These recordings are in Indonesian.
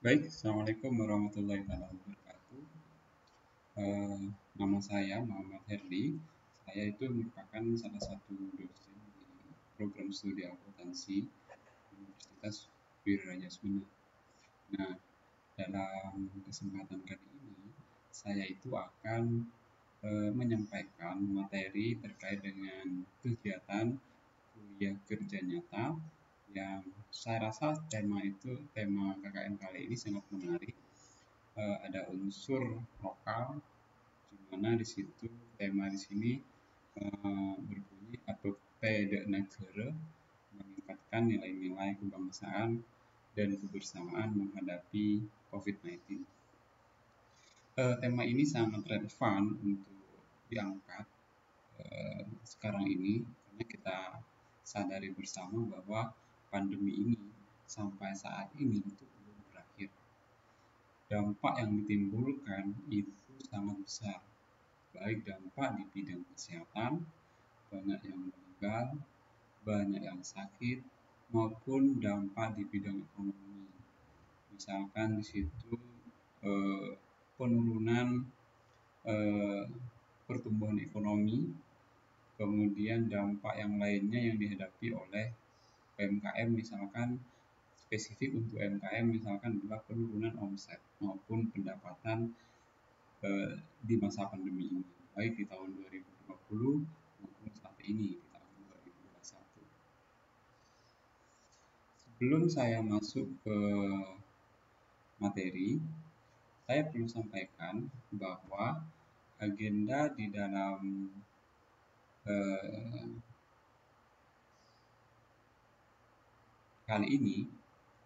Baik, Assalamualaikum warahmatullahi wabarakatuh. Eh, Nama saya Muhammad Herdi. Saya itu merupakan salah satu dosen di program studi akuntansi Universitas Wiraraja Suna. Nah, dalam kesempatan kali ini, saya itu akan menyampaikan materi terkait dengan kegiatan kuliah kerja nyata yang saya rasa tema KKN kali ini sangat menarik. Ada unsur lokal, di mana di situ tema di sini berbunyi Abekte Negara meningkatkan nilai-nilai kebangsaan dan kebersamaan menghadapi COVID-19. Tema ini sangat relevan untuk diangkat sekarang ini karena kita sadari bersama bahwa pandemi ini sampai saat ini itu belum berakhir. Dampak yang ditimbulkan itu sangat besar, baik dampak di bidang kesehatan, banyak yang meninggal, banyak yang sakit, maupun dampak di bidang ekonomi. Misalkan di situ eh, penurunan eh, pertumbuhan ekonomi, kemudian dampak yang lainnya yang dihadapi oleh UMKM, misalkan spesifik untuk UMKM misalkan adalah penurunan omset maupun pendapatan di masa pandemi ini, baik di tahun 2020 maupun saat ini di tahun 2021. Sebelum saya masuk ke materi, saya perlu sampaikan bahwa agenda di dalam eh, kali ini,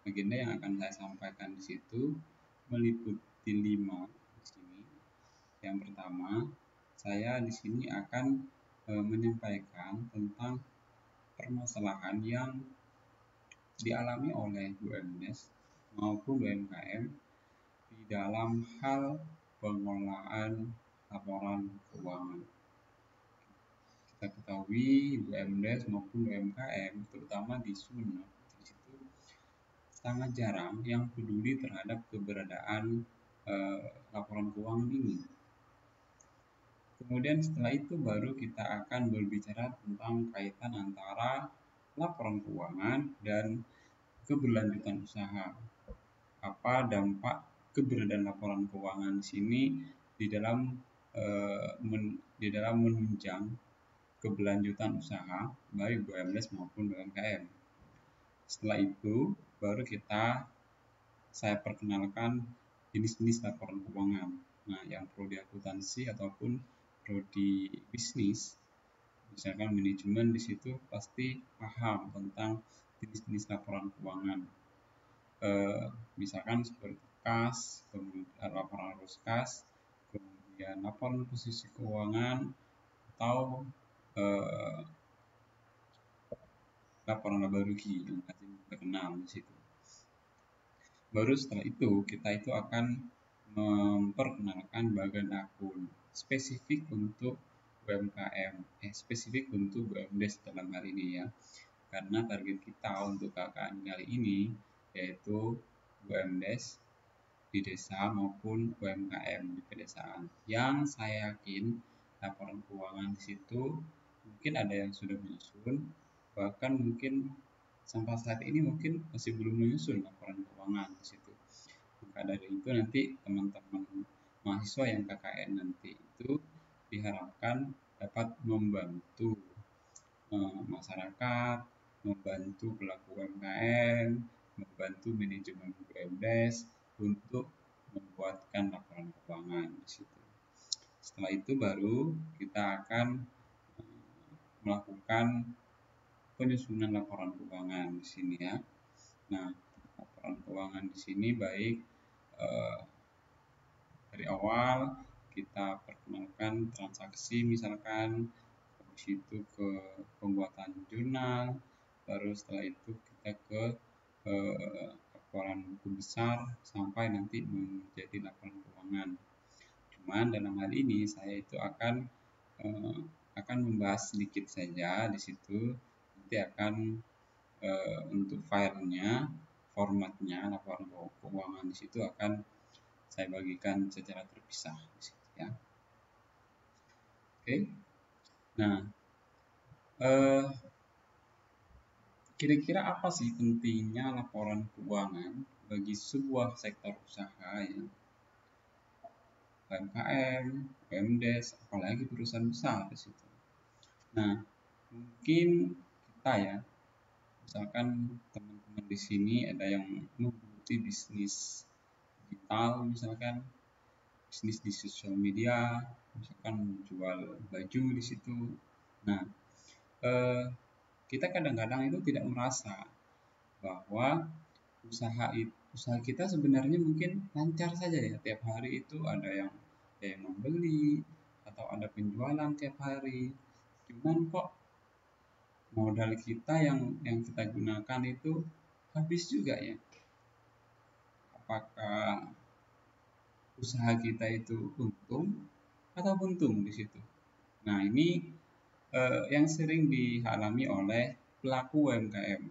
agenda yang akan saya sampaikan di situ meliputi 5 di sini. Yang pertama, saya di sini akan menyampaikan tentang permasalahan yang dialami oleh UMDes maupun UMKM di dalam hal pengelolaan laporan keuangan. Kita ketahui UMDes maupun UMKM, terutama di Sumeneb, di situ sangat jarang yang peduli terhadap keberadaan laporan keuangan ini. Kemudian setelah itu baru kita akan berbicara tentang kaitan antara laporan keuangan dan keberlanjutan usaha. Apa dampak keberadaan laporan keuangan di sini di dalam menunjang keberlanjutan usaha baik BUMDes maupun UMKM. Setelah itu baru saya perkenalkan jenis-jenis laporan keuangan. Nah, yang prodi akuntansi ataupun prodi bisnis, misalkan manajemen, di situ pasti paham tentang jenis-jenis laporan keuangan. Misalkan seperti kas, kemudian laporan arus kas, kemudian laporan posisi keuangan, atau laporan laba rugi yang masih terkenal di situ. Baru setelah itu kita itu akan memperkenalkan bagian akun spesifik untuk UMKM, spesifik untuk BUMDes dalam hal ini ya. Karena target kita untuk KKN kali ini yaitu BUMDes di desa maupun UMKM di pedesaan. Yang saya yakin laporan keuangan di situ mungkin ada yang sudah menyusun, bahkan mungkin sampai saat ini mungkin masih belum menyusun laporan keuangan di situ. Maka dari itu nanti teman-teman mahasiswa yang KKN nanti itu diharapkan dapat membantu masyarakat, membantu pelaku UMKM, membantu manajemen BUMDes untuk membuatkan laporan keuangan di situ. Setelah itu baru kita akan melakukan penyusunan laporan keuangan di sini ya. Nah, laporan keuangan di sini baik dari awal kita perkenalkan transaksi, misalkan habis itu ke pembuatan jurnal, baru setelah itu kita ke laporan buku besar sampai nanti menjadi laporan keuangan. Cuman dalam hal ini saya itu akan membahas sedikit saja di situ. Nanti akan untuk formatnya laporan keuangan di situ akan saya bagikan secara terpisah di situ ya. Oke. Nah, kira-kira apa sih pentingnya laporan keuangan bagi sebuah sektor usaha ya? UMKM, UMDes, apalagi perusahaan besar di situ. Nah, mungkin kita ya, misalkan teman-teman di sini ada yang menggeluti bisnis digital, misalkan bisnis di sosial media, misalkan jual baju di situ. Nah, kita kadang-kadang itu tidak merasa bahwa usaha kita sebenarnya mungkin lancar saja ya, tiap hari itu ada yang membeli atau ada penjualan tiap hari. Cuman kok modal kita yang kita gunakan itu habis juga ya. Apakah usaha kita itu untung atau buntung di situ? Nah, ini yang sering dialami oleh pelaku UMKM,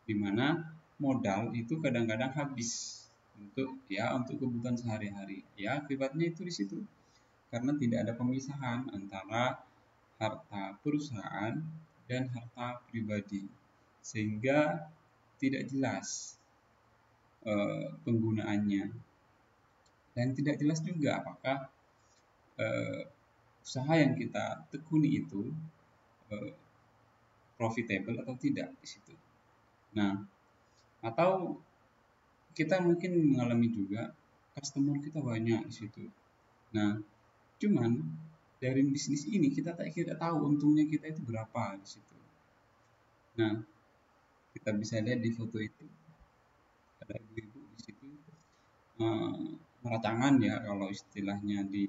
di mana modal itu kadang-kadang habis untuk kebutuhan sehari-hari. Ya, akibatnya itu di situ. Karena tidak ada pemisahan antara harta perusahaan dan harta pribadi. Sehingga tidak jelas penggunaannya. Dan tidak jelas juga apakah usaha yang kita tekuni itu profitable atau tidak di situ. Nah, atau kita mungkin mengalami juga customer kita banyak di situ. Nah, cuman dari bisnis ini kita tidak tahu untungnya kita itu berapa di situ. Nah, kita bisa lihat di foto itu ada ibu-ibu di situ meracangan ya, kalau istilahnya di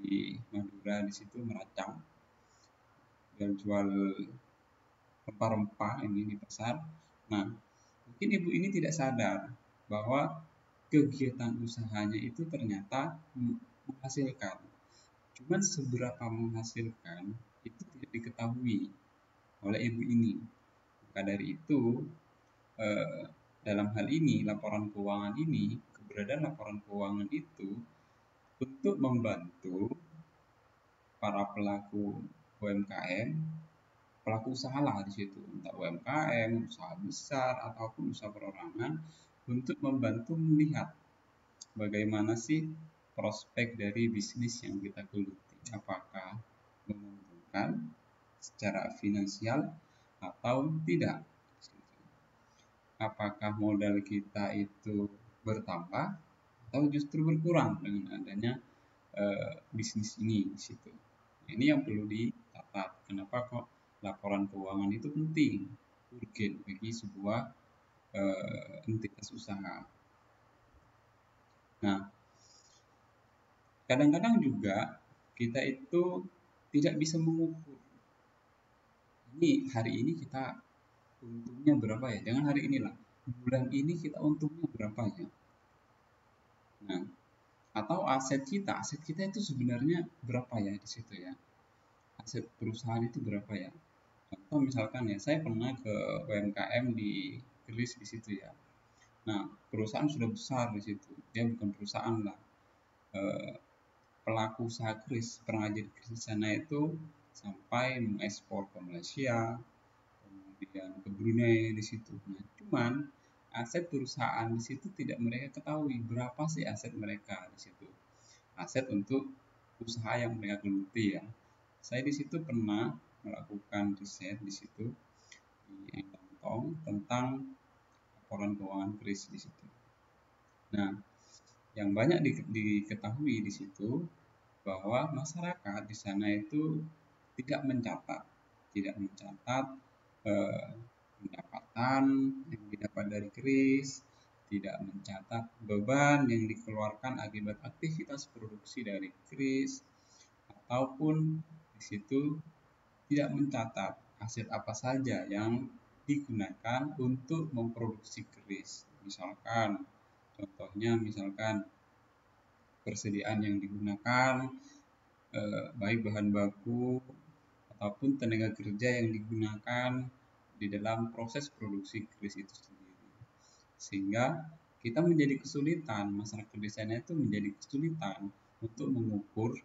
Madura di situ meracang dan jual rempah-rempah ini di pasar. Nah, mungkin ibu ini tidak sadar bahwa kegiatan usahanya itu ternyata menghasilkan. Cuman seberapa menghasilkan itu tidak diketahui oleh ibu ini. Maka dari itu, dalam hal ini laporan keuangan ini, keberadaan laporan keuangan itu untuk membantu para pelaku UMKM, pelaku usaha lah di situ, entah UMKM, usaha besar ataupun usaha perorangan, untuk membantu melihat bagaimana sih prospek dari bisnis yang kita geluti, apakah menguntungkan secara finansial atau tidak, apakah modal kita itu bertambah atau justru berkurang dengan adanya bisnis ini di situ. Ini yang perlu dicatat. Kenapa kok laporan keuangan itu penting, urgen bagi sebuah entitas usaha. Nah, kadang-kadang juga kita itu tidak bisa mengukur. Ini hari ini kita untungnya berapa ya? Jangan hari inilah. Bulan ini kita untungnya berapa ya? Nah, atau aset kita itu sebenarnya berapa ya di situ ya? Aset perusahaan itu berapa ya? Contoh misalkan ya, saya pernah ke UMKM di Keris di situ ya. Nah, perusahaan sudah besar di situ. Dia bukan perusahaan lah. Pelaku usaha keris, pengrajin keris di sana itu sampai mengekspor ke Malaysia, kemudian ke Brunei di situ. Nah, cuman aset perusahaan di situ tidak mereka ketahui berapa sih aset mereka di situ. Aset untuk usaha yang mereka geluti ya. Saya di situ pernah melakukan riset di situ di Tong tentang laporan keuangan keris di situ. Nah, yang banyak diketahui di situ bahwa masyarakat di sana itu tidak mencatat pendapatan yang didapat dari keris, tidak mencatat beban yang dikeluarkan akibat aktivitas produksi dari keris, ataupun di situ tidak mencatat aset apa saja yang digunakan untuk memproduksi keris. Misalkan persediaan yang digunakan, baik bahan baku ataupun tenaga kerja yang digunakan di dalam proses produksi keris itu sendiri. sehingga kita menjadi kesulitan, masyarakat desanya itu menjadi kesulitan untuk mengukur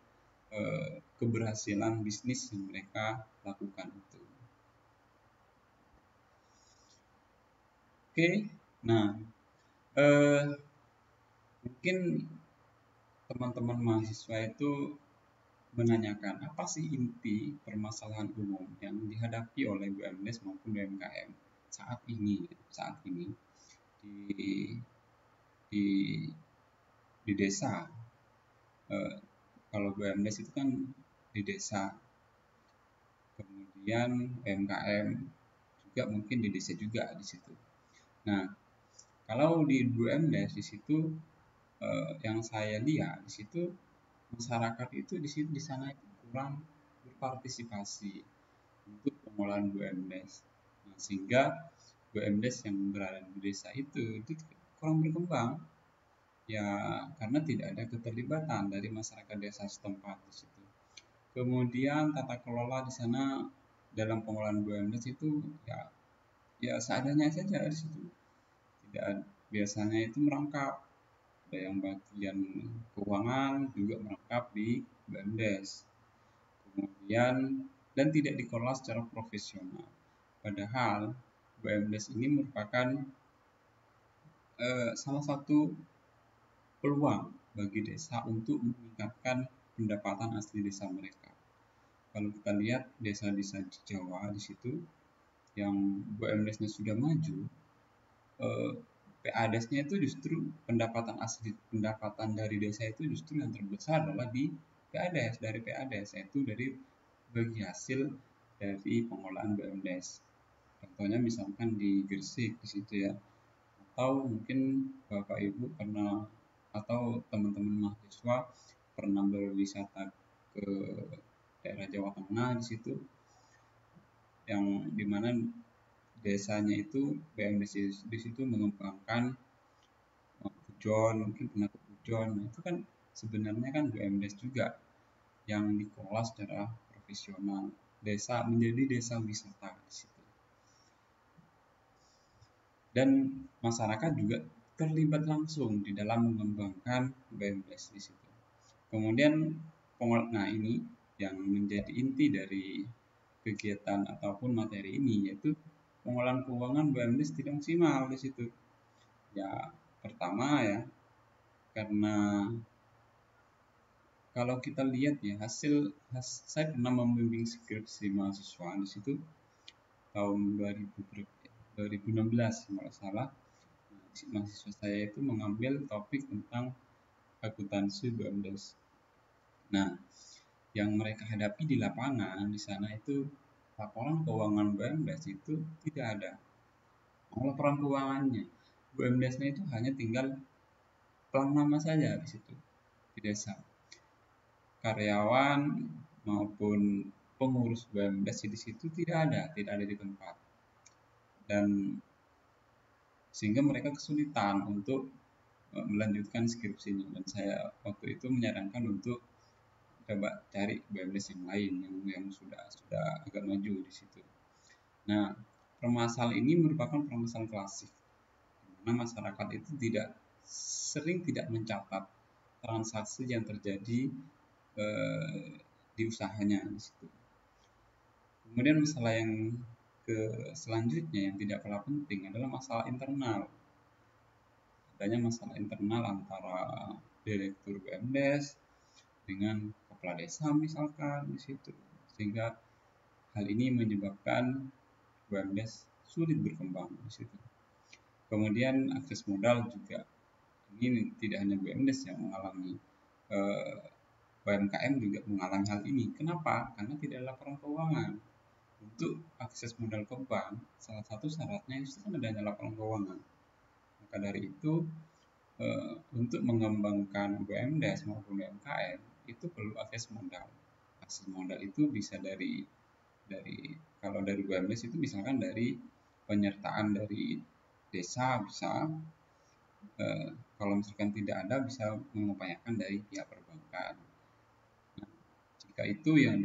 keberhasilan bisnis yang mereka lakukan itu. Oke, nah mungkin teman-teman mahasiswa itu menanyakan apa sih inti permasalahan umum yang dihadapi oleh BUMDes maupun UMKM saat ini di di di desa. Kalau BUMDes itu kan di desa, kemudian UMKM juga mungkin di desa juga di situ. Nah, kalau di BUMDes di situ yang saya lihat di situ masyarakat itu di sana itu kurang berpartisipasi untuk pengolahan BUMDes. Nah, sehingga BUMDes yang berada di desa itu kurang berkembang ya karena tidak ada keterlibatan dari masyarakat desa setempat di situ. Kemudian tata kelola di sana dalam pengolahan BUMDes itu ya seadanya saja di situ. Tidak biasanya itu merangkap, ada yang bagian keuangan juga merangkap di BUMDes. Kemudian dan tidak dikelola secara profesional. Padahal BUMDes ini merupakan salah satu peluang bagi desa untuk meningkatkan pendapatan asli desa mereka. Kalau kita lihat desa-desa di Jawa di situ yang BUMDes-nya sudah maju, PADes-nya itu justru pendapatan dari desa itu justru yang terbesar adalah di PADes, dari PADes, yaitu dari bagi hasil dari pengolahan BUMDes. Contohnya misalkan di Gresik di situ ya, atau mungkin Bapak Ibu pernah atau teman-teman mahasiswa pernah berwisata ke daerah Jawa Tengah di situ, yang dimana desanya itu BUMDes di situ mengembangkan pujon, mungkin pernah ke pujon. Nah, itu kan sebenarnya kan BUMDes juga yang dikelola secara profesional. Desa menjadi desa wisata di situ. Dan masyarakat juga terlibat langsung di dalam mengembangkan BUMDes di situ. Kemudian nah ini yang menjadi inti dari kegiatan ataupun materi ini yaitu pengolahan keuangan BUMDes tidak maksimal di situ. Ya, pertama ya karena kalau kita lihat ya saya pernah membimbing skripsi mahasiswa di situ tahun 2016 kalau salah. Mahasiswa saya itu mengambil topik tentang akuntansi BUMDes. Nah, yang mereka hadapi di lapangan di sana itu laporan keuangan BUMDes itu tidak ada. Laporan keuangannya BUMDes-nya itu hanya tinggal pelang nama saja di situ di desa. Karyawan maupun pengurus BUMDes di situ tidak ada di tempat. Dan sehingga mereka kesulitan untuk melanjutkan skripsinya, dan saya waktu itu menyarankan untuk coba cari BUMDes yang lain yang sudah agak maju di situ. Nah, permasalahan ini merupakan permasalahan klasik karena masyarakat itu sering tidak mencatat transaksi yang terjadi di usahanya di situ. Kemudian masalah yang selanjutnya yang tidak kalah penting adalah masalah internal. Adanya masalah internal antara direktur BUMDes dengan kepala desa misalkan di situ, sehingga hal ini menyebabkan BUMDes sulit berkembang di situ. Kemudian akses modal juga, ini tidak hanya BUMDes yang mengalami, UMKM juga mengalami hal ini. Kenapa? Karena tidak ada laporan keuangan. Untuk akses modal ke bank, salah satu syaratnya itu kan adanya laporan keuangan. Maka dari itu, untuk mengembangkan BUMDes maupun UMKM itu perlu akses modal. Akses modal itu bisa dari kalau dari BUMDes itu misalkan dari penyertaan dari desa bisa, kalau misalkan tidak ada bisa mengupayakan dari pihak perbankan. Nah, jika itu yang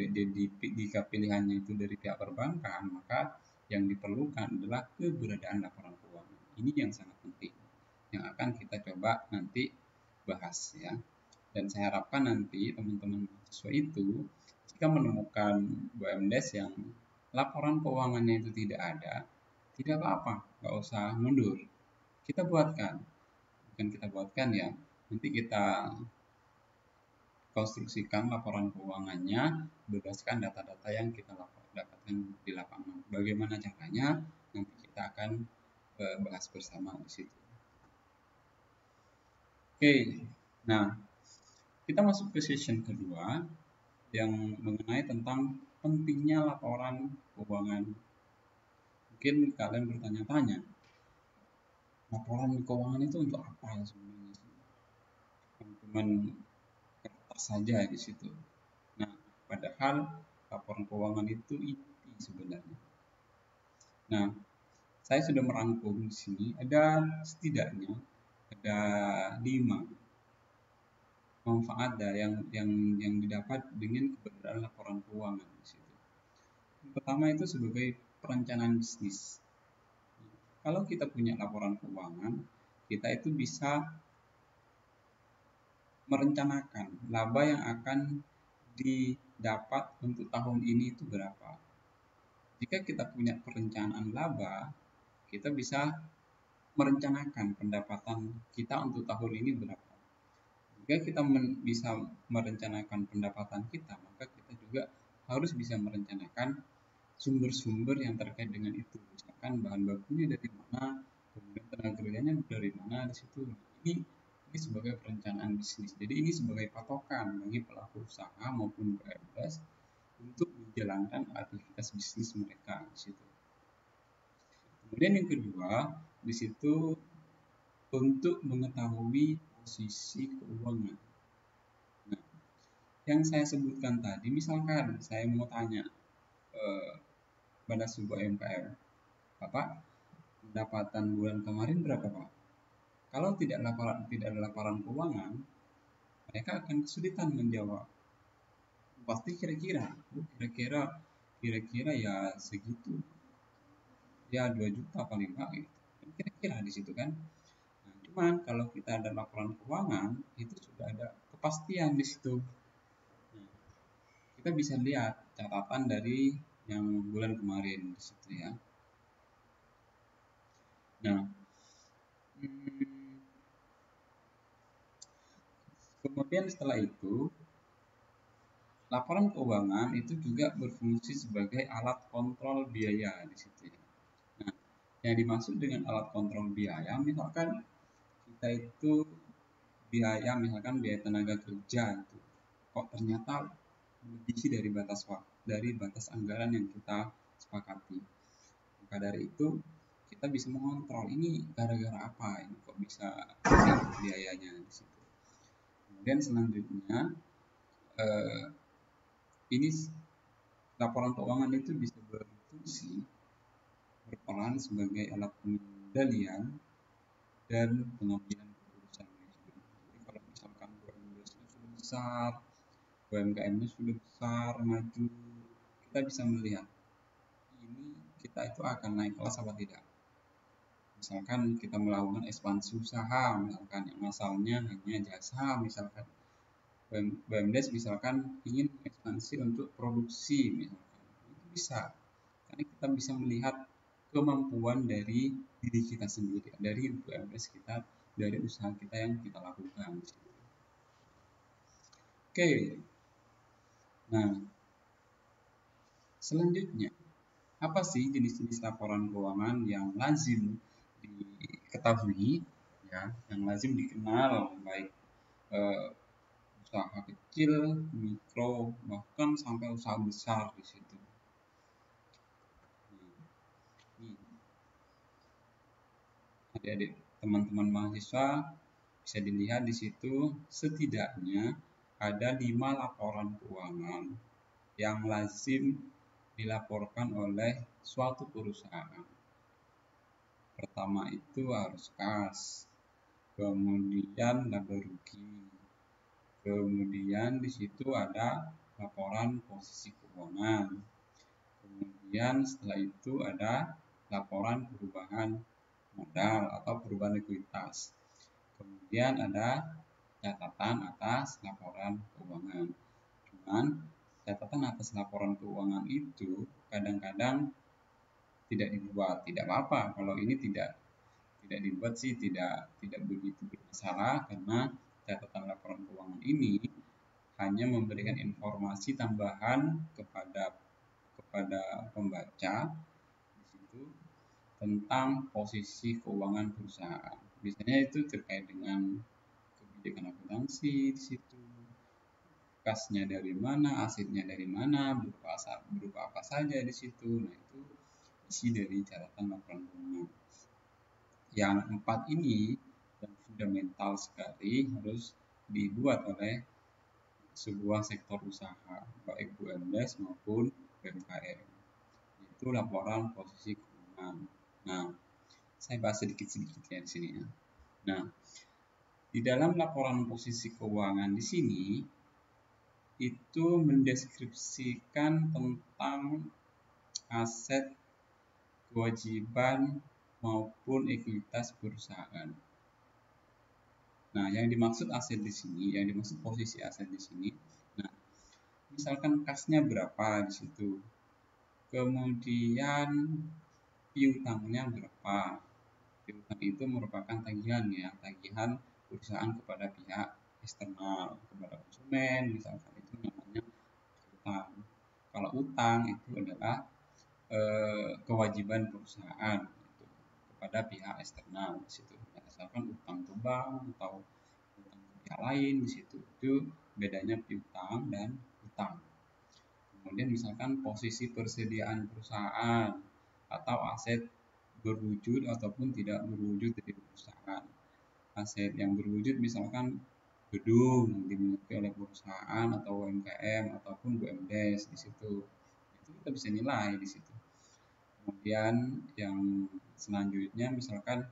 jika pilihannya itu dari pihak perbankan, maka yang diperlukan adalah keberadaan laporan keuangan. Ini yang sangat penting, yang akan kita coba nanti bahas ya. Dan saya harapkan nanti teman-teman mahasiswa itu jika menemukan BUMDes yang laporan keuangannya itu tidak ada, tidak apa-apa, nggak usah mundur. Kita buatkan, bukan kita buatkan ya, nanti kita konstruksikan laporan keuangannya berdasarkan data-data yang kita dapatkan di lapangan. Bagaimana caranya? Nanti kita akan bahas bersama di situ. Oke, nah kita masuk ke session kedua yang mengenai tentang pentingnya laporan keuangan. Mungkin kalian bertanya-tanya, laporan keuangan itu untuk apa sebenarnya? Cuman kertas saja di situ. Nah, padahal laporan keuangan itu inti sebenarnya. Nah, saya sudah merangkum di sini ada setidaknya ada 5 manfaat yang didapat dengan keberadaan laporan keuangan di situ. Yang pertama itu sebagai perencanaan bisnis. Kalau kita punya laporan keuangan, kita itu bisa merencanakan laba yang akan didapat untuk tahun ini itu berapa. Jika kita punya perencanaan laba, kita bisa merencanakan pendapatan kita untuk tahun ini berapa. Jika kita bisa merencanakan pendapatan kita, maka kita juga harus bisa merencanakan sumber-sumber yang terkait dengan itu. Misalkan bahan bakunya dari mana, kemudian tenaga kerjanya dari mana di situ. Ini sebagai perencanaan bisnis. Jadi ini sebagai patokan bagi pelaku usaha maupun BUMDes untuk menjalankan aktivitas bisnis mereka di situ. Kemudian yang kedua, di situ untuk mengetahui posisi keuangan. Nah, yang saya sebutkan tadi, misalkan saya mau tanya pada sebuah MPR, Bapak, pendapatan bulan kemarin berapa, Pak? Kalau tidak ada laporan keuangan, mereka akan kesulitan menjawab. Pasti kira-kira ya segitu, ya 2 juta paling nggak gitu. Kira-kira di situ kan. Nah, cuman kalau kita ada laporan keuangan, itu sudah ada kepastian di situ. Nah, kita bisa lihat catatan dari yang bulan kemarin di situ ya. Nah, kemudian setelah itu, laporan keuangan itu juga berfungsi sebagai alat kontrol biaya di situ ya. Nah, yang dimaksud dengan alat kontrol biaya, misalkan kita itu misalkan biaya tenaga kerja itu kok ternyata melebihi dari batas anggaran yang kita sepakati. Maka dari itu kita bisa mengontrol ini gara-gara apa, ini kok bisa biayanya di situ. Kemudian selanjutnya ini laporan keuangan itu bisa berfungsi berperan sebagai alat pengendalian dan pengambilan keputusan. Jadi kalau misalkan BUMDes-nya sudah besar, UMKM-nya sudah besar, maju, kita bisa melihat ini kita itu akan naik kelas apa tidak. Misalkan kita melakukan ekspansi usaha, misalkan yang asalnya hanya jasa, misalkan BUMDes misalkan ingin ekspansi untuk produksi, misalkan itu bisa, karena kita bisa melihat kemampuan dari diri kita sendiri, dari BUMDes kita, dari usaha kita yang kita lakukan. Oke, nah selanjutnya apa sih jenis-jenis laporan keuangan yang lazim diketahui ya, yang lazim dikenal baik usaha kecil, mikro, bahkan sampai usaha besar di situ. Adik-adik teman-teman mahasiswa bisa dilihat di situ setidaknya ada 5 laporan keuangan yang lazim dilaporkan oleh suatu perusahaan. Pertama itu harus kas, kemudian laba rugi, kemudian di situ ada laporan posisi keuangan, kemudian setelah itu ada laporan perubahan modal atau perubahan likuiditas. Kemudian ada catatan atas laporan keuangan. Cuman catatan atas laporan keuangan itu kadang-kadang tidak dibuat. Tidak apa-apa kalau ini tidak dibuat sih, tidak begitu bermasalah, karena catatan laporan keuangan ini hanya memberikan informasi tambahan kepada pembaca di situ tentang posisi keuangan perusahaan. Biasanya itu terkait dengan kebijakan akuntansi di situ, kasnya dari mana, asetnya dari mana, berupa apa saja di situ. Nah, itu isi dari catatan laporan keuangan. Yang 4 ini yang fundamental sekali harus dibuat oleh sebuah sektor usaha, baik UMDes maupun UMKM. Itu laporan posisi keuangan. Nah, saya bahas sedikit-sedikit ya di sini ya. Nah, di dalam laporan posisi keuangan di sini itu mendeskripsikan tentang aset, kewajiban maupun ekuitas perusahaan. Nah, yang dimaksud aset di sini, yang dimaksud posisi aset di sini. Nah, misalkan kasnya berapa di situ. Kemudian piutangnya berapa. Piutang itu merupakan tagihan ya, tagihan perusahaan kepada pihak eksternal, kepada konsumen, misalkan itu namanya utang. Kalau utang itu adalah kewajiban perusahaan gitu, kepada pihak eksternal di situ. Misalkan utang ke bank atau utang ke pihak lain di situ. Itu bedanya piutang dan utang. Kemudian misalkan posisi persediaan perusahaan atau aset berwujud ataupun tidak berwujud dari perusahaan. Aset yang berwujud misalkan gedung yang dimiliki oleh perusahaan atau UMKM ataupun BUMDes di situ. Itu kita bisa nilai di situ. Kemudian yang selanjutnya misalkan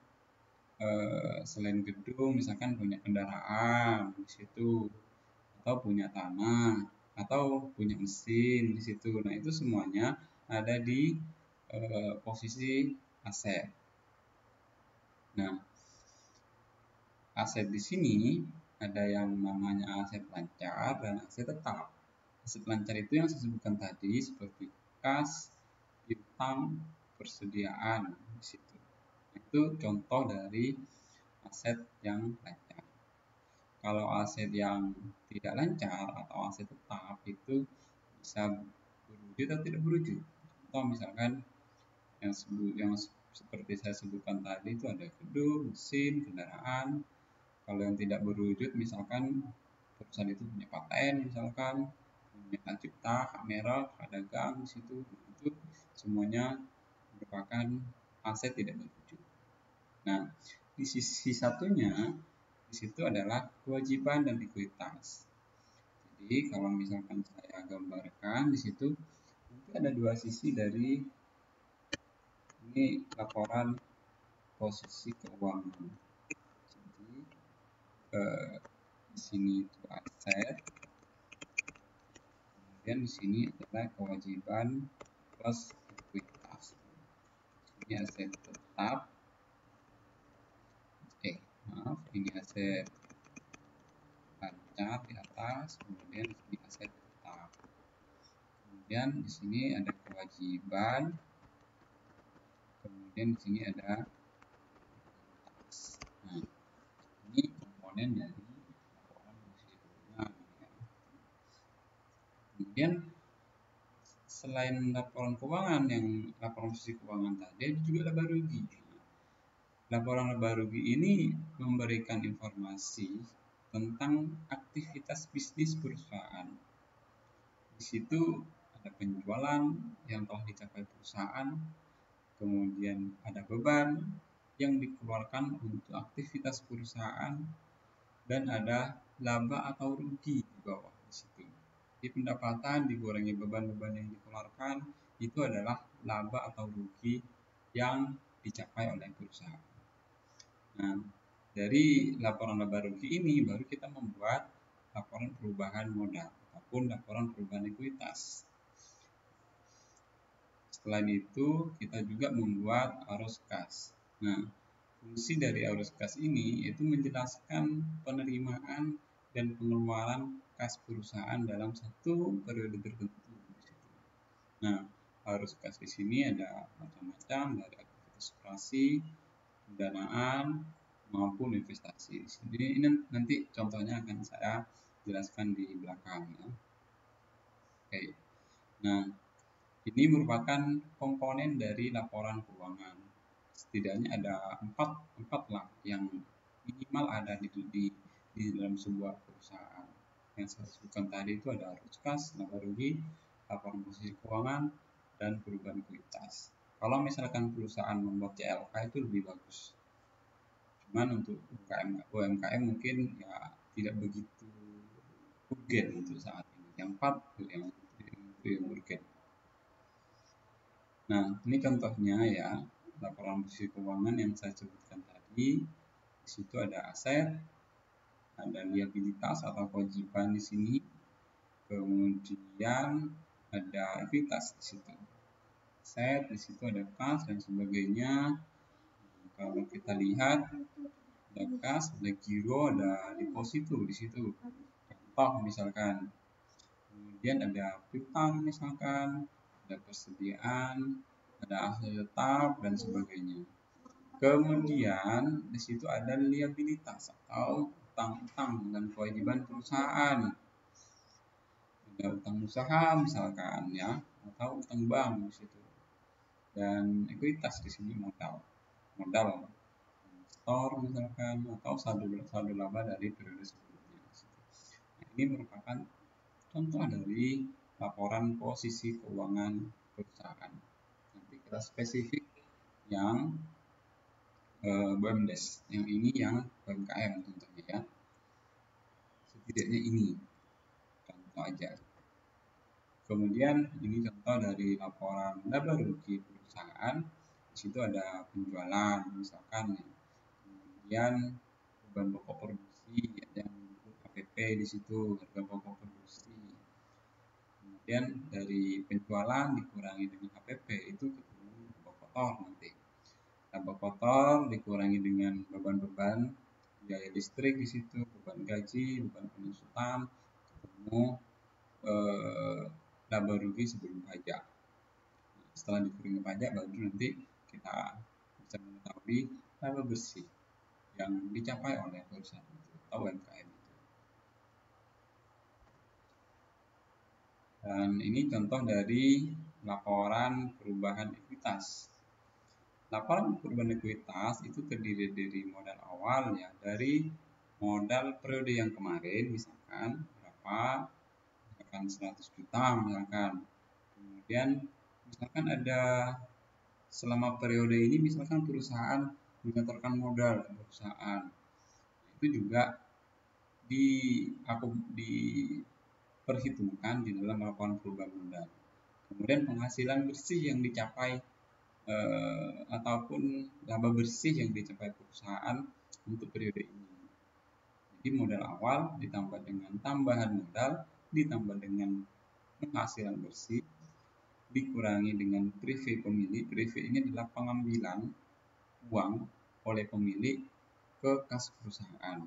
selain gedung misalkan punya kendaraan di situ, atau punya tanah atau punya mesin di situ. Nah, itu semuanya ada di posisi aset. Nah, aset di sini ada yang namanya aset lancar dan aset tetap. Aset lancar itu yang saya sebutkan tadi seperti kas, piutang, persediaan di situ. Itu contoh dari aset yang lancar. Kalau aset yang tidak lancar atau aset tetap itu bisa berwujud atau tidak berwujud. Contoh misalkan yang seperti saya sebutkan tadi itu ada gedung, mesin, kendaraan. Kalau yang tidak berwujud misalkan perusahaan itu punya paten, misalkan punya hak cipta, hak merek, hak dagang di situ, itu semuanya merupakan aset tidak berwujud. Nah, di sisi satunya di situ adalah kewajiban dan likuiditas. Jadi kalau misalkan saya gambarkan di situ nanti ada dua sisi dari ini laporan posisi keuangan. Jadi di sini itu aset, kemudian di sini adalah kewajiban plus likuiditas. Ini aset tetap, ini aset lancar di atas, kemudian di sini aset tetap. Kemudian di sini ada kewajiban, kemudian di sini ada likuiditas. Nah, ini komponen dari laporan posisi keuangan. Kemudian selain laporan keuangan yang laporan posisi keuangan tadi, ada juga laba rugi. Laporan laba rugi ini memberikan informasi tentang aktivitas bisnis perusahaan. Di situ ada penjualan yang telah dicapai perusahaan, kemudian ada beban yang dikeluarkan untuk aktivitas perusahaan, dan ada laba atau rugi di bawah di situ. Di pendapatan dikurangi beban-beban yang dikeluarkan, itu adalah laba atau rugi yang dicapai oleh perusahaan. Nah, dari laporan laba rugi ini baru kita membuat laporan perubahan modal ataupun laporan perubahan likuiditas. Selain itu, kita juga membuat arus kas. Nah, Fungsi dari arus kas ini yaitu menjelaskan penerimaan dan pengeluaran kas perusahaan dalam satu periode tertentu. Nah, arus kas di sini ada macam-macam, dari aktivitas operasi, pendanaan, maupun investasi. Jadi ini nanti contohnya akan saya jelaskan di belakang ya. Oke. Nah, ini merupakan komponen dari laporan keuangan. Setidaknya ada empat lah yang minimal ada di dalam sebuah perusahaan. Yang saya sebutkan tadi itu ada arus kas, laba rugi, laporan posisi keuangan, dan perubahan likuiditas. Kalau misalkan perusahaan membuat CLK itu lebih bagus. Cuman untuk UMKM mungkin ya tidak begitu urgen untuk saat ini. Yang empat itu yang urgen. Nah, ini contohnya ya, laporan posisi keuangan yang saya sebutkan tadi. Di situ ada aset, ada liabilitas atau kewajiban di sini. Kemudian ada ekuitas di situ. Aset, di situ ada kas dan sebagainya. Kalau kita lihat ada kas, ada giro, ada deposito di situ. Contoh misalkan. Kemudian ada piutang misalkan, ada persediaan, ada aset tetap dan sebagainya. Kemudian di situ ada liabilitas atau utang-utang dan kewajiban perusahaan. Ada utang usaha misalkan ya, atau utang bank di situ. Dan ekuitas di sini modal store misalkan, atau saldo laba dari periode sebelumnya. Nah, ini merupakan contoh dari laporan posisi keuangan perusahaan. Nanti kita spesifik yang BUMDes, yang ini yang UMKM contohnya ya. Setidaknya ini contoh aja. Kemudian ini contoh dari laporan laba rugi perusahaan. Di situ ada penjualan misalkan ya. Kemudian beban pokok produksi, ada yang HPP di situ, harga pokok produksi. Kemudian dari penjualan dikurangi dengan HPP itu ketemu laba kotor nanti. Laba kotor dikurangi dengan beban-beban biaya listrik di situ, beban gaji, beban pengusutan, ketemu laba rugi sebelum pajak. Nah, setelah dikurangi pajak baru nanti kita bisa mengetahui laba bersih yang dicapai oleh perusahaan itu atau UMKM itu. Dan ini contoh dari laporan perubahan ekuitas. Laporan perubahan ekuitas itu terdiri dari modal awal ya, dari modal periode yang kemarin misalkan berapa, misalkan 100 juta misalkan. Kemudian misalkan ada selama periode ini misalkan perusahaan menyetorkan modal ke perusahaan, itu juga diperhitungkan di dalam laporan perubahan modal. Kemudian penghasilan bersih yang dicapai ataupun laba bersih yang dicapai perusahaan untuk periode ini. Jadi modal awal ditambah dengan tambahan modal ditambah dengan penghasilan bersih dikurangi dengan prive pemilik. Prive ini adalah pengambilan uang oleh pemilik ke kas perusahaan.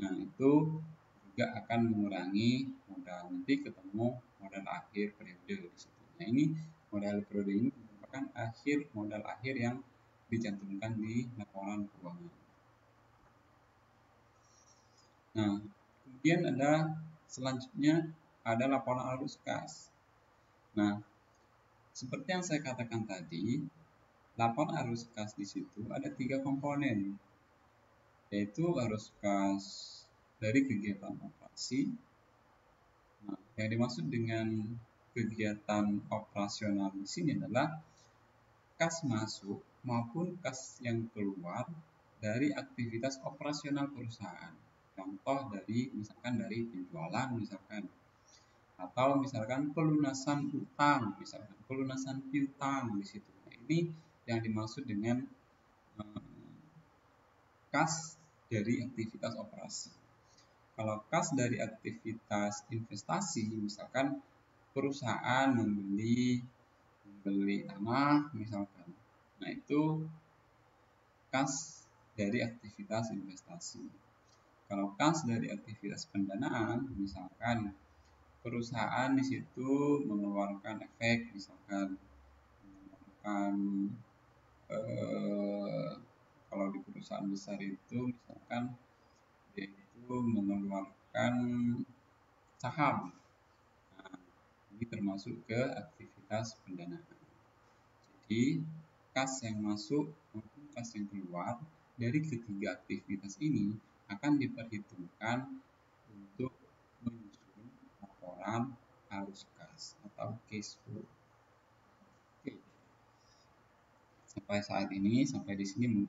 Nah, itu juga akan mengurangi modal. Nanti ketemu modal akhir periode di situ. Nah, ini modal periode ini merupakan modal akhir yang dicantumkan di laporan keuangan. Nah, kemudian selanjutnya ada laporan arus kas. Nah, seperti yang saya katakan tadi, laporan arus kas di situ ada 3 komponen, yaitu arus kas dari kegiatan operasi. Nah, yang dimaksud dengan kegiatan operasional di sini adalah kas masuk maupun kas yang keluar dari aktivitas operasional perusahaan. Contoh misalkan dari penjualan misalkan, atau misalkan pelunasan utang, misalkan pelunasan piutang di situ. Nah, ini yang dimaksud dengan kas dari aktivitas operasi. Kalau kas dari aktivitas investasi, misalkan perusahaan membeli tanah misalkan. Nah, itu kas dari aktivitas investasi. Kalau kas dari aktivitas pendanaan, misalkan perusahaan di situ mengeluarkan efek, misalkan mengeluarkan kalau di perusahaan besar itu misalkan dia itu mengeluarkan saham. Nah, ini termasuk ke aktivitas pendanaan. Jadi kas yang masuk maupun kas yang keluar dari ketiga aktivitas ini akan diperhitungkan untuk menyusun laporan arus kas atau cash flow. Oke. Sampai saat ini, sampai di sini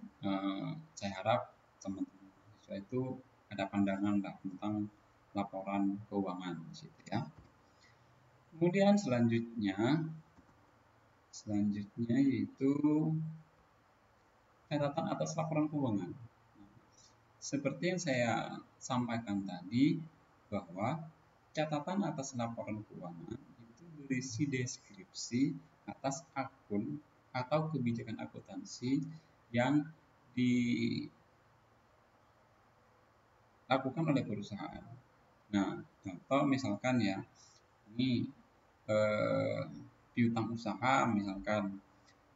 saya harap teman-teman mahasiswa itu ada pandangan tentang laporan keuangan di situ ya. Kemudian selanjutnya yaitu catatan atas laporan keuangan. Seperti yang saya sampaikan tadi bahwa catatan atas laporan keuangan itu berisi deskripsi atas akun atau kebijakan akuntansi yang dilakukan oleh perusahaan. Nah, contoh misalkan ya, ini piutang usaha misalkan.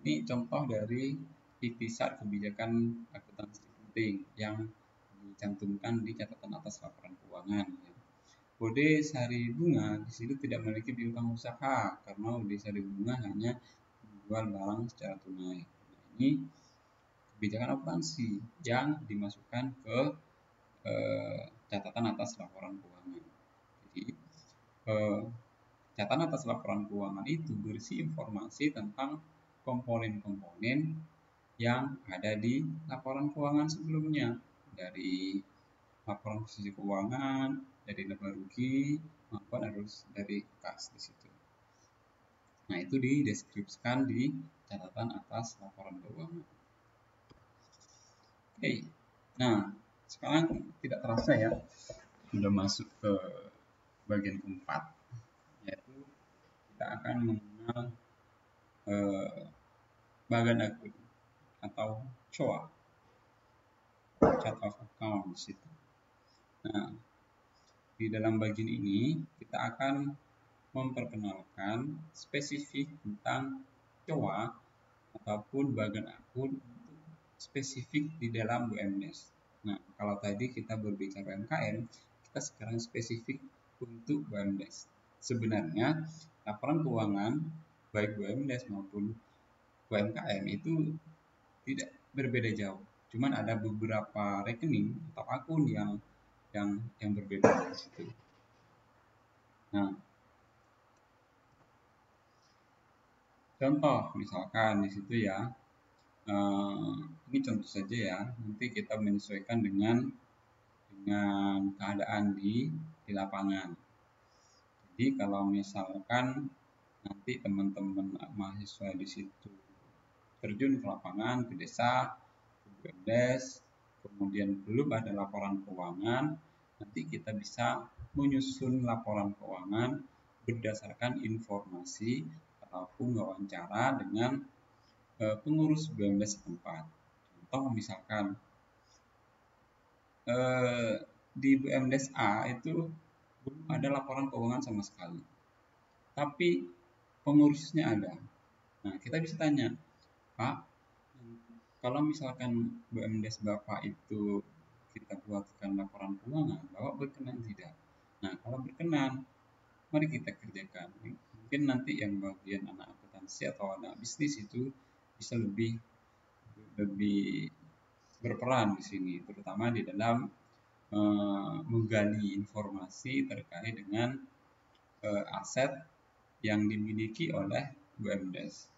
Ini contoh dari ikhtisar kebijakan akuntansi penting yang dicantumkan di catatan atas laporan keuangan. Kode Sari Bunga di situ tidak memiliki piutang usaha karena kode Sari Bunga hanya menjual barang secara tunai. Nah, ini kebijakan akuntansi yang dimasukkan ke catatan atas laporan keuangan. Jadi catatan atas laporan keuangan itu berisi informasi tentang komponen-komponen yang ada di laporan keuangan sebelumnya, dari laporan posisi keuangan, dari laba rugi, maupun harus dari kas di situ. Nah, itu dideskripsikan di catatan atas laporan keuangan. Oke. Nah, sekarang tidak terasa ya, sudah masuk ke bagian keempat, yaitu kita akan mengenal bagan akun atau COA, chart of account di situ. Nah, di dalam bagian ini kita akan memperkenalkan spesifik tentang COA ataupun bagan akun spesifik di dalam BUMDes. Nah, kalau tadi kita berbicara UMKM, kita sekarang spesifik untuk BUMDes. Sebenarnya laporan keuangan baik BUMDes maupun UMKM itu tidak berbeda jauh. Cuman ada beberapa rekening atau akun yang berbeda di situ. Nah, contoh misalkan di situ ya, ini contoh saja ya. Nanti kita menyesuaikan dengan keadaan di lapangan. Jadi kalau misalkan nanti teman-teman mahasiswa di situ terjun ke lapangan, ke desa, ke BUMDes, kemudian belum ada laporan keuangan, nanti kita bisa menyusun laporan keuangan berdasarkan informasi ataupun wawancara dengan pengurus BUMDes setempat. Contoh misalkan di BUMDes A itu belum ada laporan keuangan sama sekali, tapi pengurusnya ada. Nah, kita bisa tanya, Pak, kalau misalkan BUMDes Bapak itu kita buatkan laporan keuangan, Bapak berkenan tidak? Nah, kalau berkenan, mari kita kerjakan. Mungkin nanti yang bagian anak akuntansi atau anak bisnis itu bisa lebih berperan di sini, terutama di dalam menggali informasi terkait dengan aset yang dimiliki oleh BUMDes.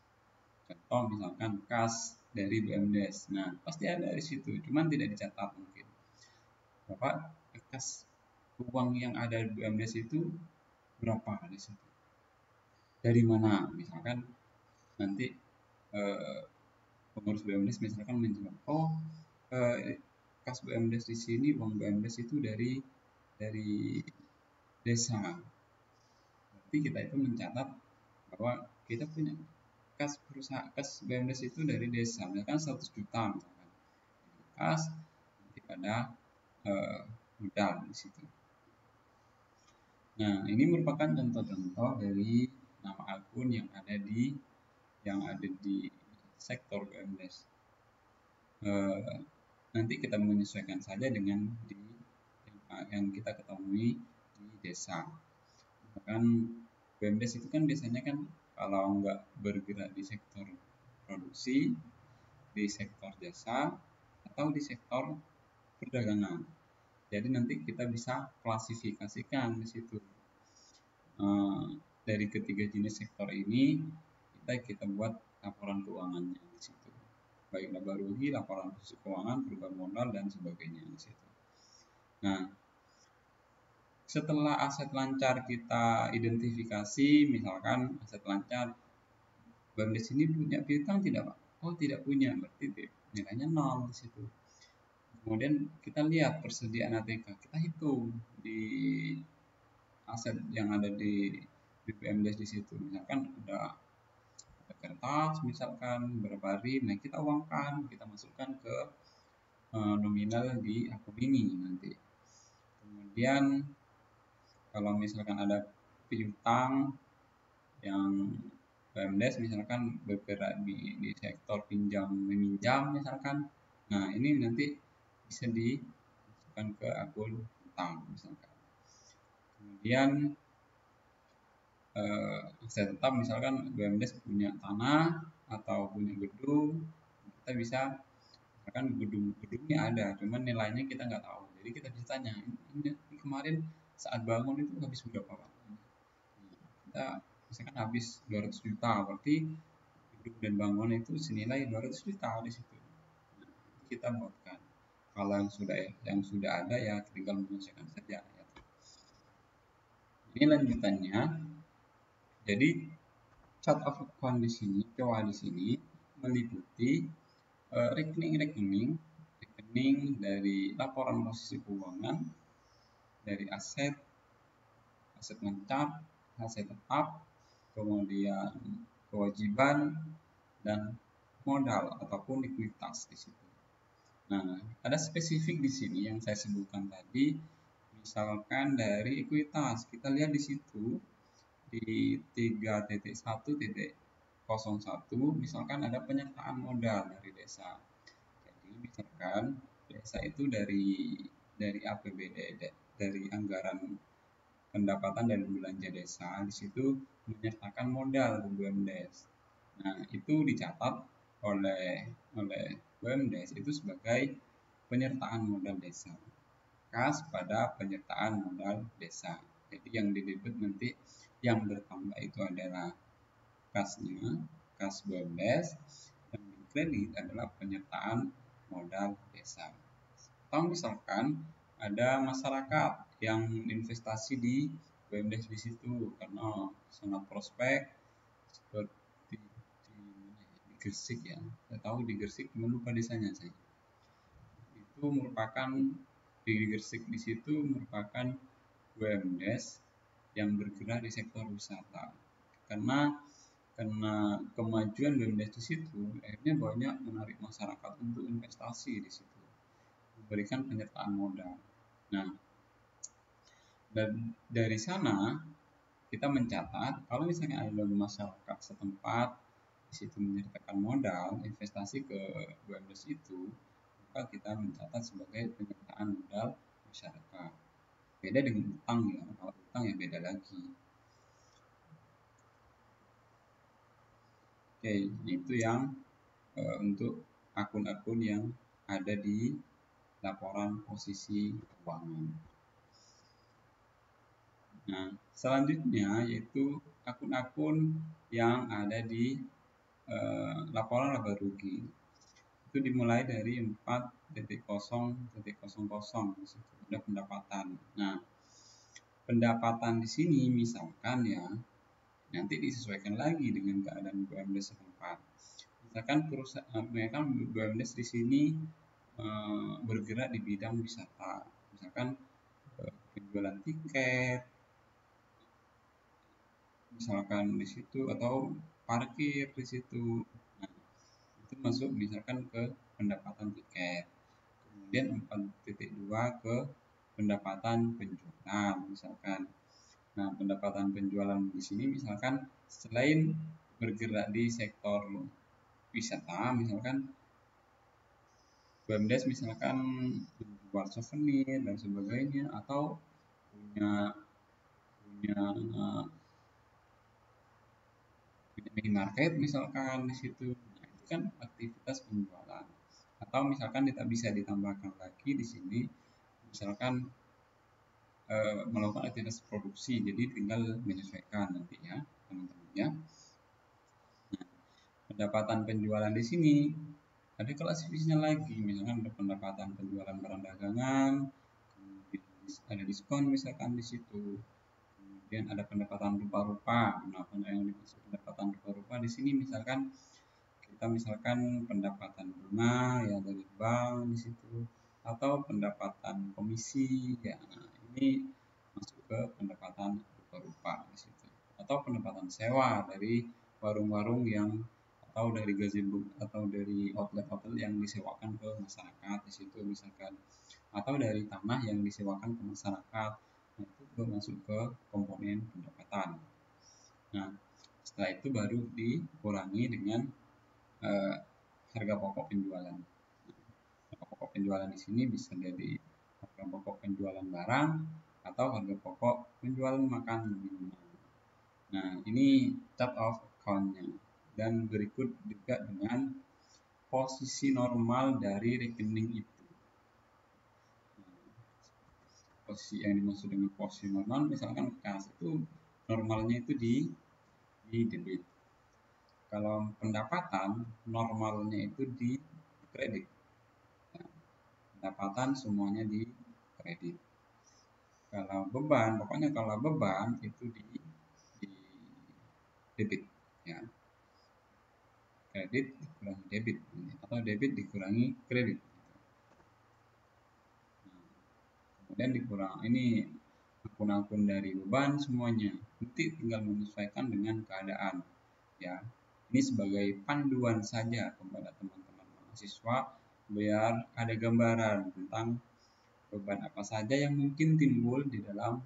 Contoh misalkan kas dari BUMDes. Nah, pasti ada di situ, cuman tidak dicatat mungkin. Bapak, kas uang yang ada di BUMDes itu berapa di situ? Dari mana? Misalkan nanti pengurus BUMDes misalkan menjawab, oh kas BUMDes di sini, uang BUMDes itu dari desa. Berarti kita itu mencatat bahwa kita punya kas BUMDes itu dari desa, misalkan 100 juta misalkan. kas, nanti pada modal di situ. Nah, ini merupakan contoh-contoh dari nama akun yang ada di sektor BUMDes. Nanti kita menyesuaikan saja dengan yang kita ketemui di desa. Bahkan BUMDes itu kan biasanya kan kalau nggak bergerak di sektor produksi, di sektor jasa, atau di sektor perdagangan. Jadi nanti kita bisa klasifikasikan di situ. Dari ketiga jenis sektor ini kita buat laporan keuangannya di situ. Baik laba rugi, laporan posisi keuangan, perubahan modal dan sebagainya di situ. Nah, setelah aset lancar kita identifikasi, misalkan aset lancar BUMDes ini punya piutang tidak, Pak? Oh, tidak punya, berarti nilainya 0 di situ. Kemudian kita lihat persediaan ATK, kita hitung di aset yang ada di BUMDes di situ. Misalkan ada kertas, misalkan berapa hari, nah kita uangkan, kita masukkan ke nominal di akun ini nanti. Kemudian kalau misalkan ada piutang yang BUMDes misalkan bergerak di sektor pinjam meminjam misalkan, nah ini nanti bisa dimasukkan ke akun utang misalkan. Kemudian aset tetap misalkan BUMDes punya tanah atau punya gedung, kita bisa misalkan gedungnya ada, cuman nilainya kita nggak tahu, jadi kita bisa tanya ini kemarin saat bangun itu habis berapa, Pak? Kita misalkan habis 200 juta, berarti gedung dan bangunan itu senilai 200 juta di situ. Nah, kita buatkan. Kalau yang sudah ada ya tinggal menyesuaikan saja ya. Ini lanjutannya. Jadi chart of account di sini, COA di sini meliputi rekening dari laporan posisi keuangan, dari aset lancar, aset tetap, kemudian kewajiban dan modal ataupun likuiditas di situ. Nah, ada spesifik di sini yang saya sebutkan tadi, misalkan dari likuiditas, kita lihat di situ di 3.1.01 misalkan ada penyertaan modal dari desa. Jadi misalkan desa itu dari APBD, dari anggaran pendapatan dan belanja desa, di situ menyertakan modal ke BUMDes. Nah, itu dicatat oleh BUMDes itu sebagai penyertaan modal desa. Kas pada penyertaan modal desa. Jadi yang didebit nanti yang bertambah itu adalah kasnya, kas BUMDes, yang dikredit adalah penyertaan modal desa. Atau misalkan ada masyarakat yang investasi di BUMDes di situ karena sangat prospek, seperti di Gresik ya. Saya tahu di Gresik, cuma lupa desanya saya. Itu merupakan di Gresik di situ merupakan BUMDes yang bergerak di sektor wisata. Karena kemajuan BUMDes di situ, akhirnya banyak menarik masyarakat untuk investasi di situ, memberikan penyertaan modal. Nah, dan dari sana kita mencatat kalau misalnya ada masyarakat setempat di situ menyertakan modal investasi ke BUMDes itu, maka kita mencatat sebagai penyertaan modal masyarakat. Beda dengan utang ya, kalau utang ya beda lagi. Oke, itu yang untuk akun-akun yang ada di laporan posisi keuangan. Nah, selanjutnya yaitu akun-akun yang ada di laporan laba rugi. Itu dimulai dari 4.0.00 ada pendapatan. Nah, pendapatan di sini misalkan ya nanti disesuaikan lagi dengan keadaan BUMDes setempat. Misalkan BUMDes di sini bergerak di bidang wisata, misalkan penjualan tiket, misalkan di situ atau parkir di situ. Nah, itu masuk misalkan ke pendapatan tiket. Kemudian 4.2 ke pendapatan penjualan misalkan. Nah, pendapatan penjualan di sini misalkan selain bergerak di sektor wisata, misalkan BUMDes misalkan menjual souvenir dan sebagainya, atau punya punya minimarket misalkan di situ. Nah, itu kan aktivitas penjualan. Atau misalkan tidak bisa ditambahkan lagi di sini, misalkan melakukan aktivitas produksi, jadi tinggal menyesuaikan nanti ya teman-teman ya. Nah, pendapatan penjualan di sini ada klasifikasinya lagi, misalkan ada pendapatan penjualan barang dagangan, kemudian ada diskon misalkan di situ, kemudian ada pendapatan rupa-rupa. Nah, yang dimaksud pendapatan rupa-rupa di sini misalkan kita pendapatan bunga ya dari bank di situ, atau pendapatan komisi ya. Nah, ini masuk ke pendapatan rupa-rupa di situ, atau pendapatan sewa dari warung-warung yang, atau dari gazebo, atau dari outlet-outlet yang disewakan ke masyarakat di situ misalkan, atau dari tanah yang disewakan ke masyarakat. Nah, itu juga masuk ke komponen pendapatan. Nah, setelah itu baru dikurangi dengan harga pokok penjualan. Harga pokok penjualan di sini bisa dari harga pokok penjualan barang atau harga pokok penjualan makanan minuman. Nah, ini chart of account-nya. Dan berikut juga dengan posisi normal dari rekening itu. Posisi yang dimaksud dengan posisi normal, misalkan kas itu normalnya itu di debit. Kalau pendapatan normalnya itu di kredit. Nah, pendapatan semuanya di kredit. Kalau beban, pokoknya kalau beban itu di debit ya. Kredit dikurangi debit atau debit dikurangi kredit. Nah, kemudian dikurang ini akun-akun dari beban semuanya. Nanti tinggal menyesuaikan dengan keadaan ya. Ini sebagai panduan saja kepada teman-teman mahasiswa biar ada gambaran tentang beban apa saja yang mungkin timbul di dalam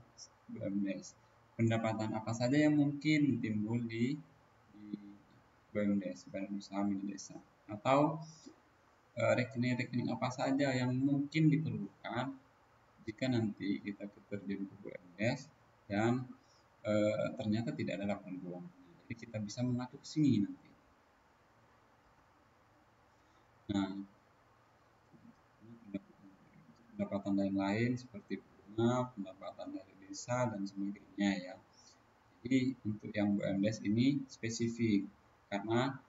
BUMDes, pendapatan apa saja yang mungkin timbul di BUMDes, Badan Usaha Milik Desa, atau rekening-rekening apa saja yang mungkin diperlukan jika nanti kita terjun ke BUMDes dan ternyata tidak ada laporan keuangan. Jadi kita bisa mengatur ke sini nanti. Nah, pendapatan lain-lain seperti bunga, pendapatan dari desa dan sebagainya ya. Jadi untuk yang BUMDes ini spesifik karena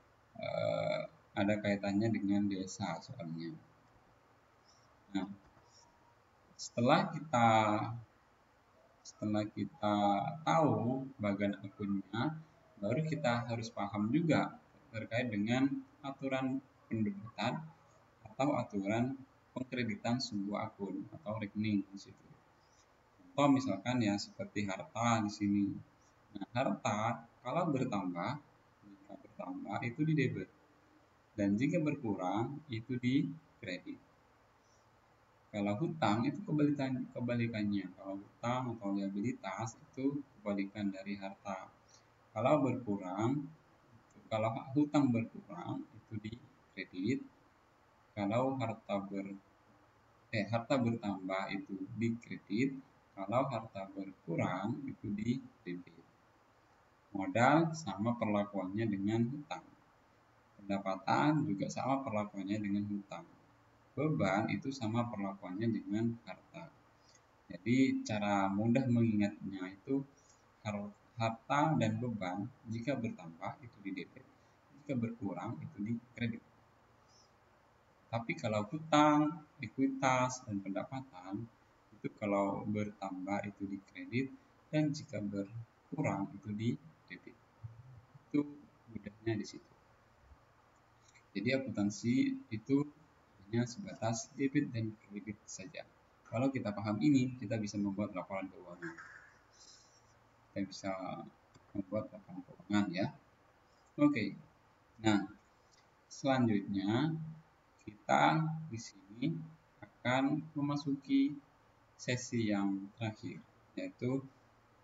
ada kaitannya dengan desa soalnya. Nah, setelah kita tahu bagian akunnya, baru kita harus paham juga terkait dengan aturan pendebitan atau aturan pengkreditan sebuah akun atau rekening di situ. Contoh misalkan ya seperti harta di sini. Nah, harta kalau bertambah, jika bertambah itu di debit, dan jika berkurang itu di kredit. Kalau hutang itu kebalikannya. Kalau hutang atau liabilitas itu kebalikan dari harta. Kalau berkurang, kalau hutang berkurang itu di kredit. Kalau harta bertambah itu di kredit. Kalau harta berkurang itu di debit. Modal sama perlakuannya dengan hutang. Pendapatan juga sama perlakuannya dengan hutang. Beban itu sama perlakuannya dengan harta. Jadi cara mudah mengingatnya itu harta dan beban jika bertambah itu di debit, jika berkurang itu di kredit. Tapi kalau hutang, ekuitas, dan pendapatan itu kalau bertambah itu di kredit dan jika berkurang itu di debit. Itu mudahnya di situ. Jadi akuntansi itu hanya sebatas debit dan kredit saja. Kalau kita paham ini, kita bisa membuat laporan keuangan. Kita bisa membuat laporan keuangan ya. Oke. Nah, selanjutnya kita di sini akan memasuki sesi yang terakhir, yaitu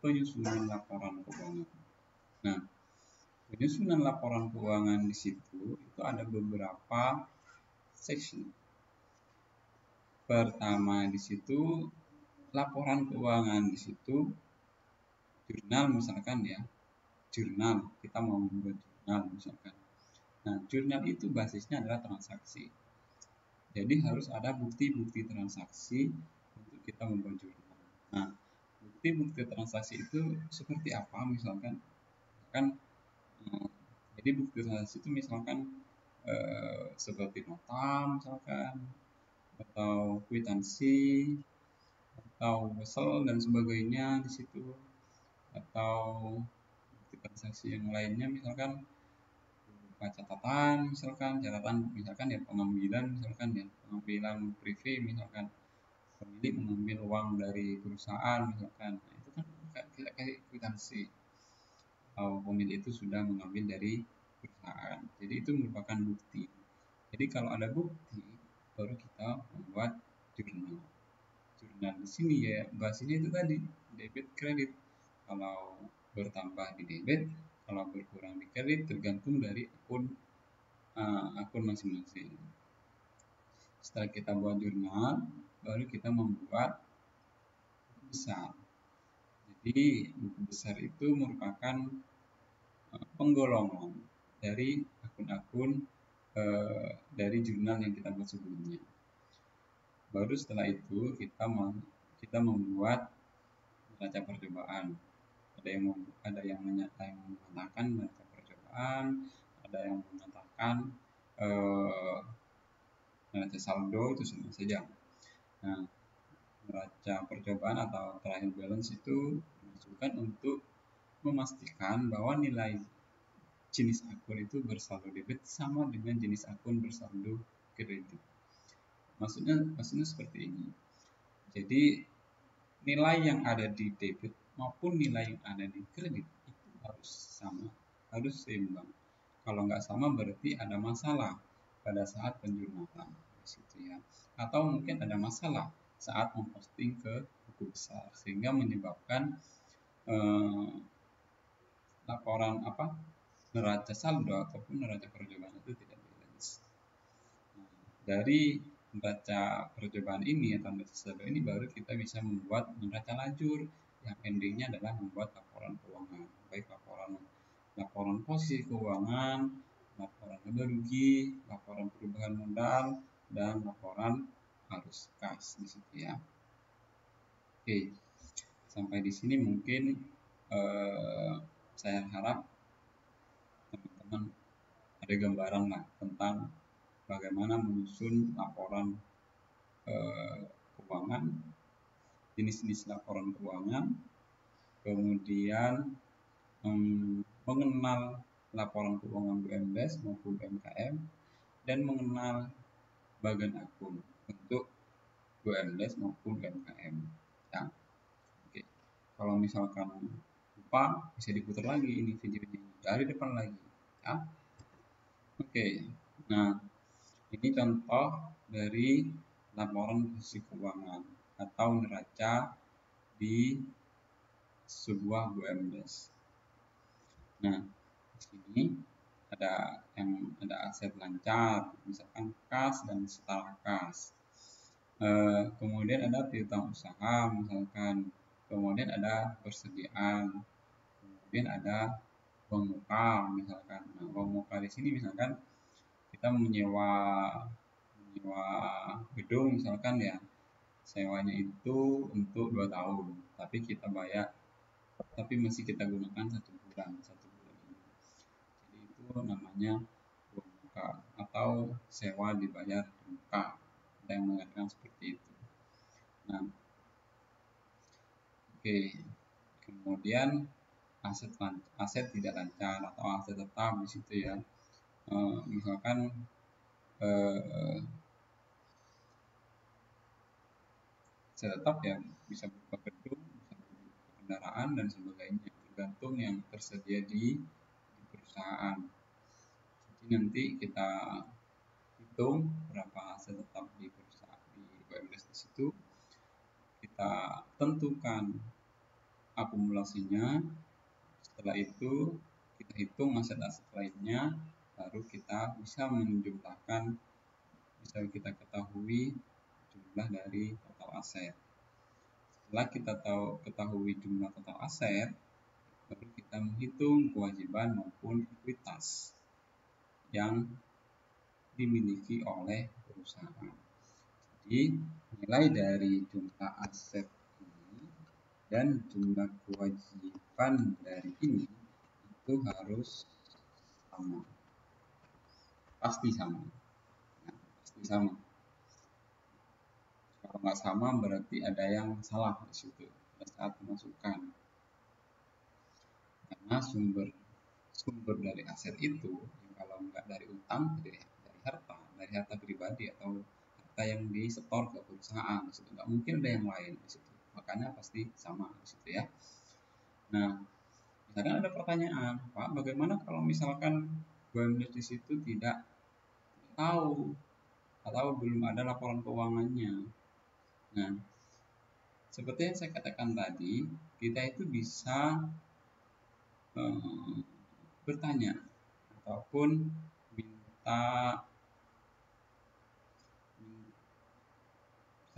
penyusunan laporan keuangan. Nah, penyusunan laporan keuangan di situ itu ada beberapa seksi. Pertama di situ laporan keuangan di situ jurnal misalkan ya, jurnal kita mau membuat jurnal misalkan. Nah, jurnal itu basisnya adalah transaksi. Jadi harus ada bukti-bukti transaksi untuk kita membuat jurnal. Nah, bukti-bukti transaksi itu seperti apa misalkan? Jadi bukti transaksi itu misalkan seperti nota misalkan, atau kwitansi, atau wesel dan sebagainya di situ, atau bukti transaksi yang lainnya misalkan berupa catatan misalkan ya pengambilan privé misalkan pemilik mengambil uang dari perusahaan misalkan. Nah, itu kan kita kasih kwitansi atau pemilik itu sudah mengambil dari perusahaan. Jadi itu merupakan bukti. Jadi kalau ada bukti baru kita membuat jurnal. Jurnal di sini ya bahasanya itu tadi debit kredit. Kalau bertambah di debit, kalau berkurang di kredit tergantung dari akun masing-masing. Setelah kita buat jurnal, baru kita membuat buku besar. Jadi buku besar itu merupakan penggolongan dari akun-akun dari jurnal yang kita buat sebelumnya. Baru setelah itu kita membuat neraca percobaan. Ada yang mengatakan neraca percobaan, ada yang mengatakan neraca saldo, itu sama saja. Nah, neraca percobaan atau trial balance itu dimasukkan untuk memastikan bahwa nilai jenis akun itu bersaldo debit sama dengan jenis akun bersaldo kredit. Maksudnya seperti ini. Jadi nilai yang ada di debit maupun nilai yang ada di kredit itu harus sama, harus seimbang. Kalau nggak sama berarti ada masalah pada saat penjurnalan di situ ya. Atau mungkin ada masalah saat memposting ke buku besar sehingga menyebabkan laporan neraca saldo ataupun neraca percobaan itu tidak balance. Dari neraca percobaan ini atau neraca saldo ini baru kita bisa membuat neraca lajur yang endingnya adalah membuat laporan keuangan, baik laporan posisi keuangan, laporan laba rugi, laporan perubahan modal, dan laporan arus kas di situ ya. Oke, sampai di sini mungkin saya harap teman-teman ada gambaran lah tentang bagaimana menyusun laporan keuangan, jenis-jenis laporan keuangan, kemudian mengenal laporan keuangan BUMDes maupun UMKM, dan mengenal bagian akun untuk BUMDes maupun UMKM. Ya. Oke. Kalau misalkan lupa bisa diputar lagi ini videonya dari depan lagi. Ya. Oke. Nah, ini contoh dari laporan posisi keuangan atau neraca di sebuah BUMDes. Nah, di sini ada aset lancar, misalkan kas dan setara kas. Kemudian ada piutang usaha, misalkan. Kemudian ada persediaan. Kemudian ada uang muka, misalkan. Nah, uang muka di sini misalkan kita menyewa gedung misalkan ya, sewanya itu untuk 2 tahun tapi masih kita gunakan 1 bulan ini. Jadi itu namanya uang muka atau sewa dibayar di muka, ada yang mengatakan seperti itu. Nah, oke. Kemudian aset tidak lancar atau aset tetap di situ ya. Misalkan aset tetap ya bisa berupa gedung, bisa berupa kendaraan dan sebagainya, tergantung yang tersedia di perusahaan. Jadi nanti kita hitung berapa aset tetap di perusahaan di BUMDes kita tentukan akumulasinya. Setelah itu kita hitung aset-aset lainnya, baru kita bisa menjumlahkan, bisa kita ketahui jumlah dari total aset. Setelah kita ketahui jumlah total aset, baru kita menghitung kewajiban maupun ekuitas yang dimiliki oleh perusahaan. Jadi nilai dari jumlah aset ini dan jumlah kewajiban dari ini itu harus sama, pasti sama. Nah, pasti sama. Kalau nggak sama berarti ada yang salah di situ pada saat memasukkan. Karena sumber dari aset itu, kalau nggak dari utang, dari harta pribadi atau harta yang disetor ke perusahaan, di situ nggak mungkin ada yang lain di situ. Makanya pasti sama di situ ya. Nah, misalkan ada pertanyaan, Pak, bagaimana kalau misalkan BUMDes di situ tidak tahu atau belum ada laporan keuangannya? Nah, seperti yang saya katakan tadi, kita itu bisa bertanya ataupun bisa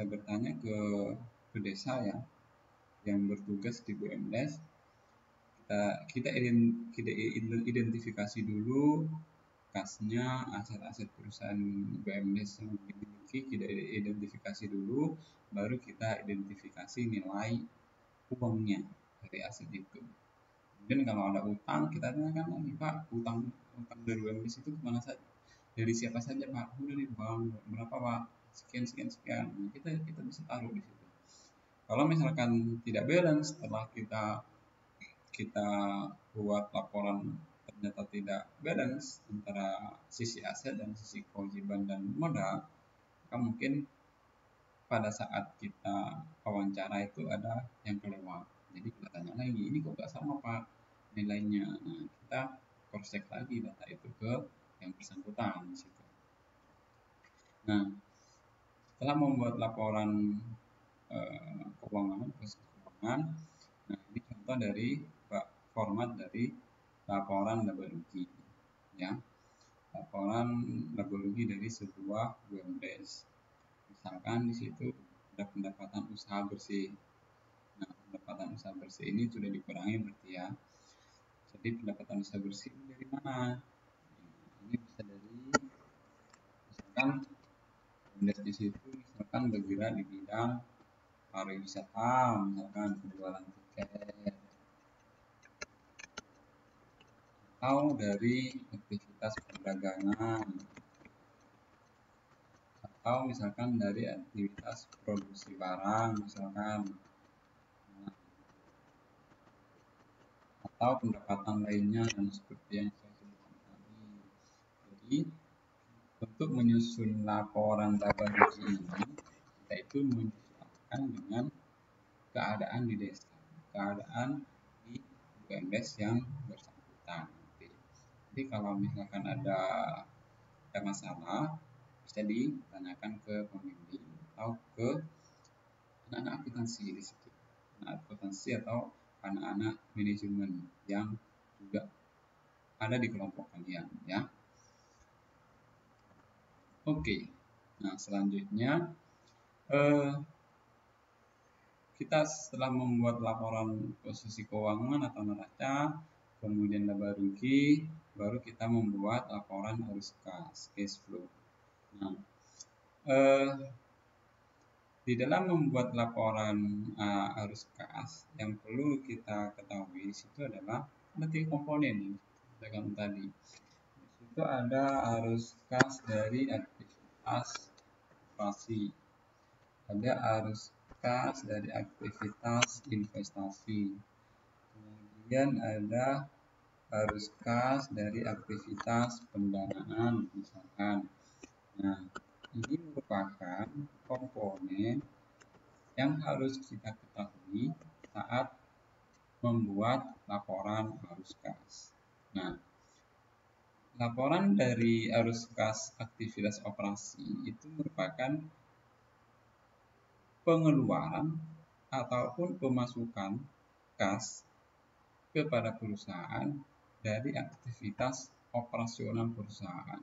bertanya ke desa ya yang bertugas di BUMDes. Kita identifikasi dulu kasnya, aset-aset perusahaan BUMDes yang dimiliki, kita identifikasi dulu, baru kita identifikasi nilai uangnya dari aset itu. Kemudian kalau ada utang, kita tanyakan lagi, Pak, utang dari BUMDes itu kemana saja? Dari siapa saja, Pak? Dari bank berapa, Pak? Sekian. Nah, kita bisa taruh di situ. Kalau misalkan tidak balance, setelah kita buat laporan ternyata tidak balance antara sisi aset dan sisi kewajiban dan modal, maka mungkin pada saat kita wawancara itu ada yang kelewat. Jadi kita tanya lagi, ini kok nggak sama, Pak, nilainya? Nah, kita cross check lagi data itu ke yang bersangkutan di situ. Nah, setelah membuat laporan keuangan, nah ini contoh dari format dari laporan laba rugi, ya, laporan laba rugi dari sebuah BUMDes. Misalkan di situ ada pendapatan usaha bersih. Nah, pendapatan usaha bersih ini sudah dikurangi berarti ya. Jadi pendapatan usaha bersih ini dari mana? Ini bisa dari misalkan BUMDes di situ misalkan bergerak di bidang pariwisata, misalkan penjualan tiket, atau dari aktivitas perdagangan, atau misalkan dari aktivitas produksi barang, misalkan, atau pendapatan lainnya dan seperti yang saya sebutkan tadi. Jadi untuk menyusun laporan laba rugi ini, kita itu menyesuaikan dengan keadaan di desa, keadaan di BUMDes yang bersangkutan. Jadi kalau misalkan ada masalah, bisa ditanyakan ke pembimbing atau ke anak-anak akuntansi di situ, anak akuntansi atau anak-anak manajemen yang juga ada di kelompok kalian ya. Oke, nah selanjutnya kita setelah membuat laporan posisi keuangan atau neraca, kemudian laba rugi, baru kita membuat laporan arus kas, cash flow. Nah, di dalam membuat laporan arus kas, yang perlu kita ketahui di situ adalah ada 3 komponen tadi. Di situ ada arus kas dari aktivitas operasi, ada arus kas dari aktivitas investasi, kemudian ada arus kas dari aktivitas pendanaan misalkan. Nah, ini merupakan komponen yang harus kita ketahui saat membuat laporan arus kas. Nah, laporan dari arus kas aktivitas operasi itu merupakan pengeluaran ataupun pemasukan kas kepada perusahaan dari aktivitas operasional perusahaan.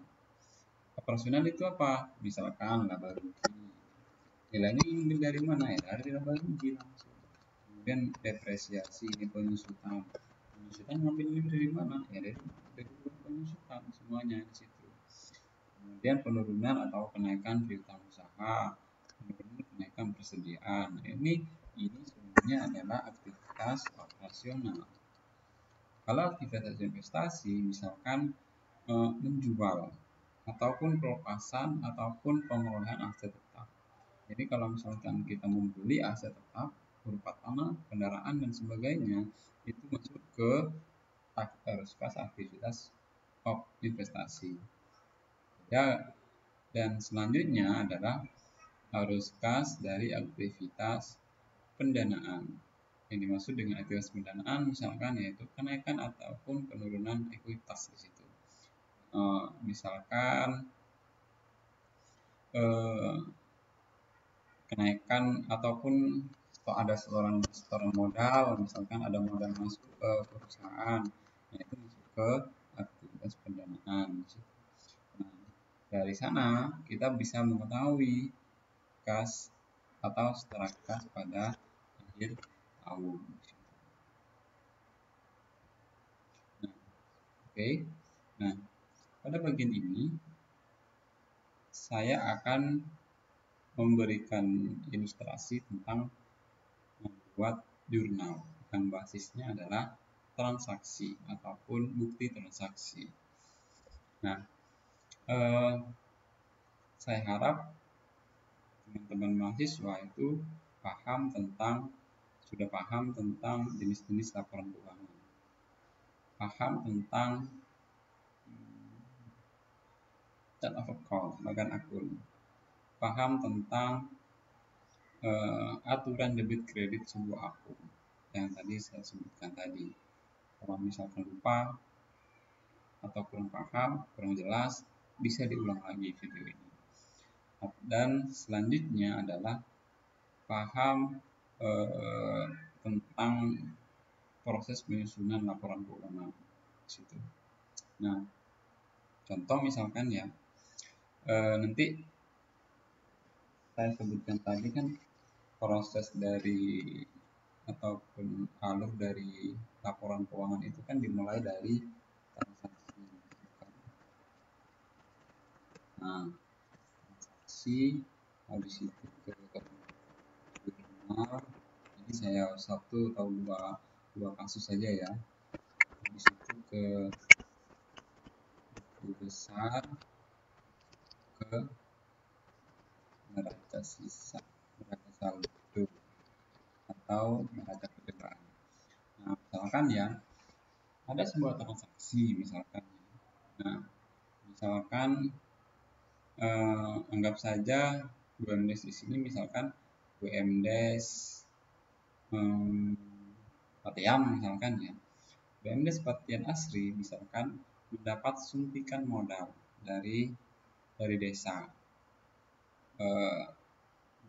Operasional itu apa? Misalkan laba rugi. Nilainya diambil dari mana ya? Dari laba rugi langsung. Kemudian depresiasi, penyusutan. Penyusutan ngambil dari mana? Ya dari penyusutan semuanya di situ. Kemudian penurunan atau kenaikan piutang usaha, penurunan kenaikan persediaan. Ini sebenarnya adalah aktivitas operasional. Kalau aktivitas investasi, misalkan menjual ataupun pelepasan ataupun pengelolaan aset tetap. Jadi kalau misalkan kita membeli aset tetap berupa tanah, kendaraan dan sebagainya, itu masuk ke aktivitas investasi. Ya, dan selanjutnya adalah arus kas dari aktivitas pendanaan. Yang dimaksud dengan aktivitas pendanaan misalkan yaitu kenaikan ataupun penurunan ekuitas di situ. Misalkan kenaikan ataupun ada setoran modal, misalkan ada modal masuk ke perusahaan, yaitu masuk ke aktivitas pendanaan. Nah, dari sana kita bisa mengetahui kas atau setoran kas pada akhir tahun. Nah, oke. Nah, pada bagian ini saya akan memberikan ilustrasi tentang membuat jurnal yang basisnya adalah transaksi ataupun bukti transaksi. Nah, saya harap teman-teman mahasiswa itu sudah paham tentang jenis-jenis laporan keuangan, paham tentang chart of account, bagian akun, paham tentang aturan debit kredit sebuah akun yang tadi saya sebutkan tadi. Kalau misalkan lupa atau kurang paham, kurang jelas, bisa diulang lagi video ini. Dan selanjutnya adalah paham tentang proses penyusunan laporan keuangan situ. Nah, contoh misalkan ya, nanti saya sebutkan tadi kan proses dari ataupun alur dari laporan keuangan itu kan dimulai dari transaksi. Nah, transaksi habis itu ke jurnal. Jadi saya satu atau dua kasus saja ya. Habis itu ke buku besar, ke neraca sisa, neraca saldo atau neraca perdagangan. Nah, misalkan ya ada sebuah transaksi misalkan. Nah, misalkan anggap saja BUMDes di sini misalkan BUMDes Patian misalkan ya. BUMDes Patian Asri misalkan mendapat suntikan modal dari desa.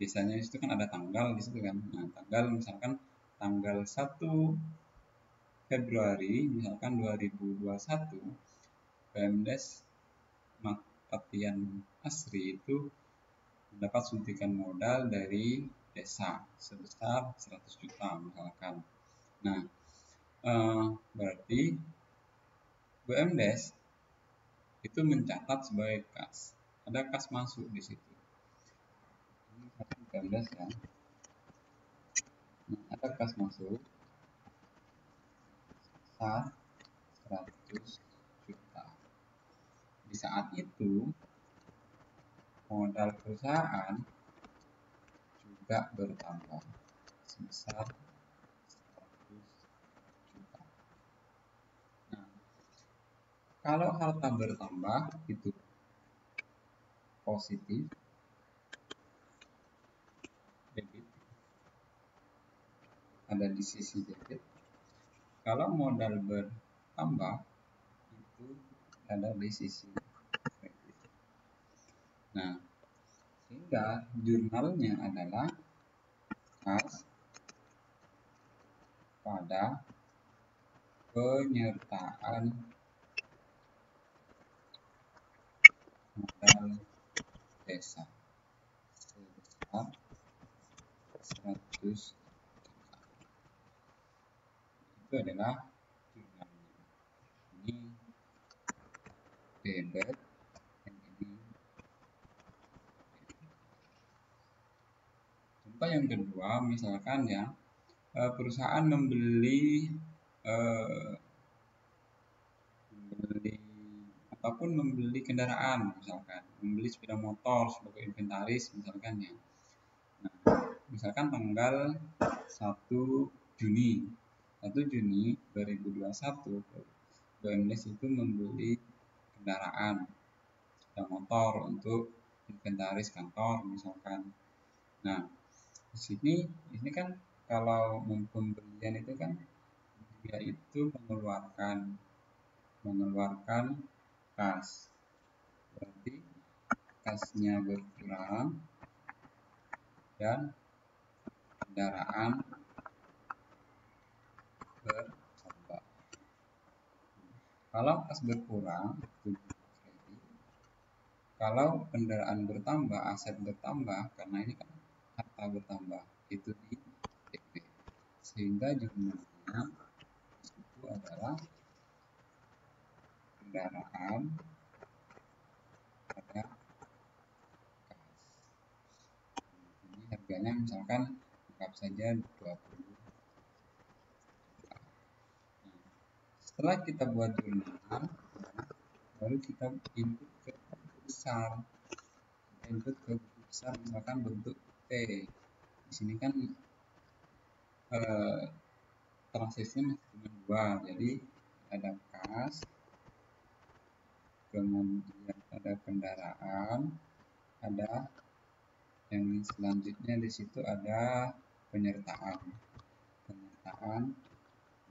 Desanya itu kan ada tanggal di situ kan. Nah, tanggal misalkan tanggal 1 Februari misalkan 2021 BUMDes Patian Asri itu mendapat suntikan modal dari desa sebesar 100 juta misalkan. Nah, berarti BUMDes itu mencatat sebagai kas. Ada kas masuk di situ. Ini BUMDes ya. Nah, ada kas masuk sebesar 100 juta. Di saat itu modal perusahaan juga bertambah sebesar 100 juta. Nah, kalau harta bertambah itu positif, debit, ada di sisi debit. Kalau modal bertambah itu ada di sisi kredit. Nah, sehingga jurnalnya adalah kas pada penyertaan modal desa sebesar 100 juta. Itu adalah jumlahnya. Ini debit dan ini. Contoh yang kedua, misalkan ya, perusahaan membeli ataupun membeli kendaraan, misalkan membeli sepeda motor sebagai inventaris misalkan ya. Nah, misalkan tanggal 1 Juni 2021 BMDes itu membeli kendaraan sepeda motor untuk inventaris kantor misalkan. Nah, di sini kan kalau pembelian itu kan dia itu mengeluarkan kas, berarti kasnya berkurang dan kendaraan bertambah. Kalau kas berkurang itu kredit, kalau kendaraan bertambah, aset bertambah, karena ini kan harta bertambah, itu di debit, sehingga jumlahnya itu adalah kendaraan pada kas. Ini harganya misalkan anggap saja 20 juta. Setelah kita buat jurnal, baru kita input ke buku besar. Input ke buku besar misalkan bentuk T. Di sini kan transaksinya cuma 2, jadi ada kas, kemudian ada kendaraan, ada yang selanjutnya di situ ada penyertaan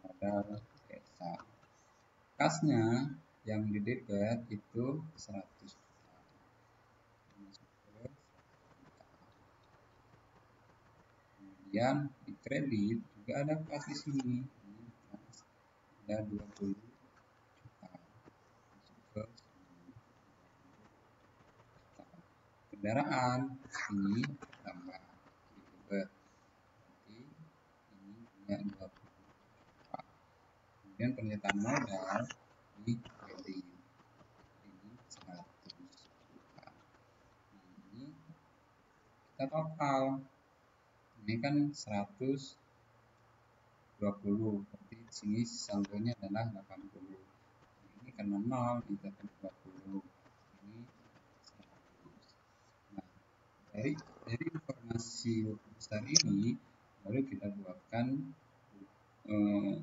modal desa. Kasnya yang di debit itu 100 juta. Kemudian di kredit juga ada kas di sini. Ada 20 juta. Kendaraan ini tambah debit. Jadi ini punya 20 juta. Kemudian pernyataan modal di kredit ini 100 juta. Nah, ini kita total. Ini kan 120, berarti di sini saldonya adalah 80. Ini karena 0 kita 20. Ini 100. Nah, dari informasi besar ini baru kita buatkan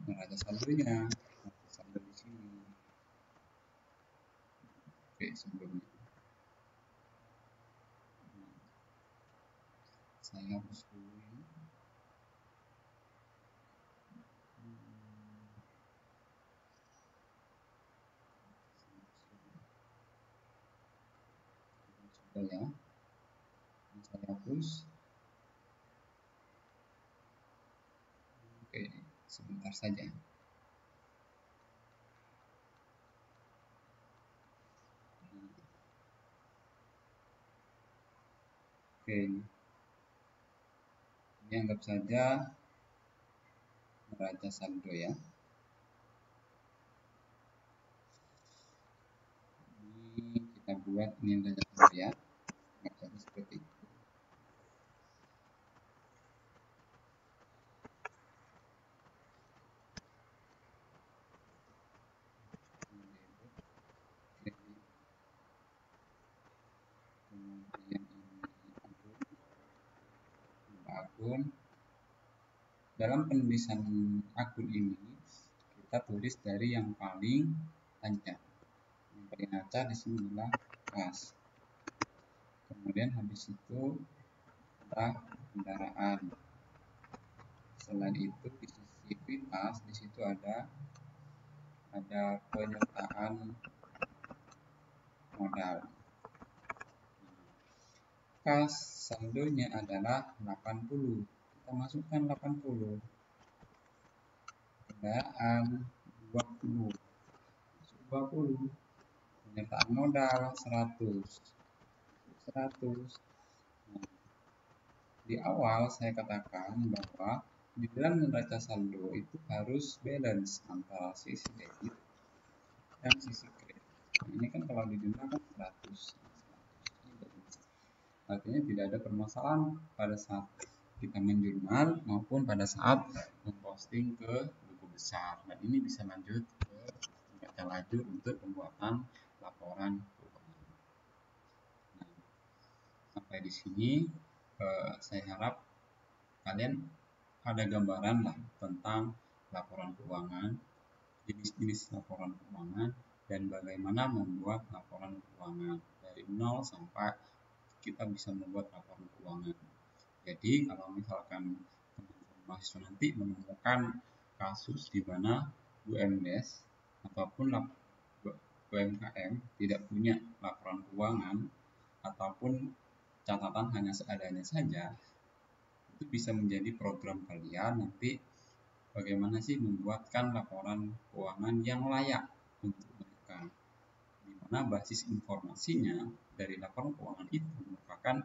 neraca saldonya. Neraca saldo di sini. Oke, sebelumnya saya hapus dulu ini. Coba ya, saya hapus. Oke, sebentar saja. Oke, ini anggap saja neraca saldo ya. Ini kita buat ini neraca saldo ya, anggap saja seperti itu. Kemudian ini akun. Dalam penulisan akun ini kita tulis dari yang paling lancar. Yang paling lancar di sini adalah kas. Kemudian habis itu ada kendaraan. Selain itu di sisi ekuitas di situ ada penyertaan modal. Kas saldonya adalah 80. Kita masukkan 80. Pendanaan 20, 20, penyertaan modal 100. Nah, di awal saya katakan bahwa di dalam neraca saldo itu harus balance antara sisi debit dan sisi kredit. Nah, ini kan kalau di denda kan 100. Artinya tidak ada permasalahan pada saat kita menjurnal maupun pada saat memposting ke buku besar. Dan ini bisa lanjut ke baca lajur untuk pembuatan laporan keuangan. Nah, sampai di sini saya harap kalian ada gambaran lah tentang laporan keuangan, jenis-jenis laporan keuangan, dan bagaimana membuat laporan keuangan dari nol sampai kita bisa membuat laporan keuangan. Jadi kalau misalkan teman-teman mahasiswa nanti menemukan kasus di mana UMDes ataupun UMKM tidak punya laporan keuangan ataupun catatan hanya seadanya saja, itu bisa menjadi program kalian nanti bagaimana sih membuatkan laporan keuangan yang layak untuk mereka, di mana basis informasinya dari laporan keuangan itu merupakan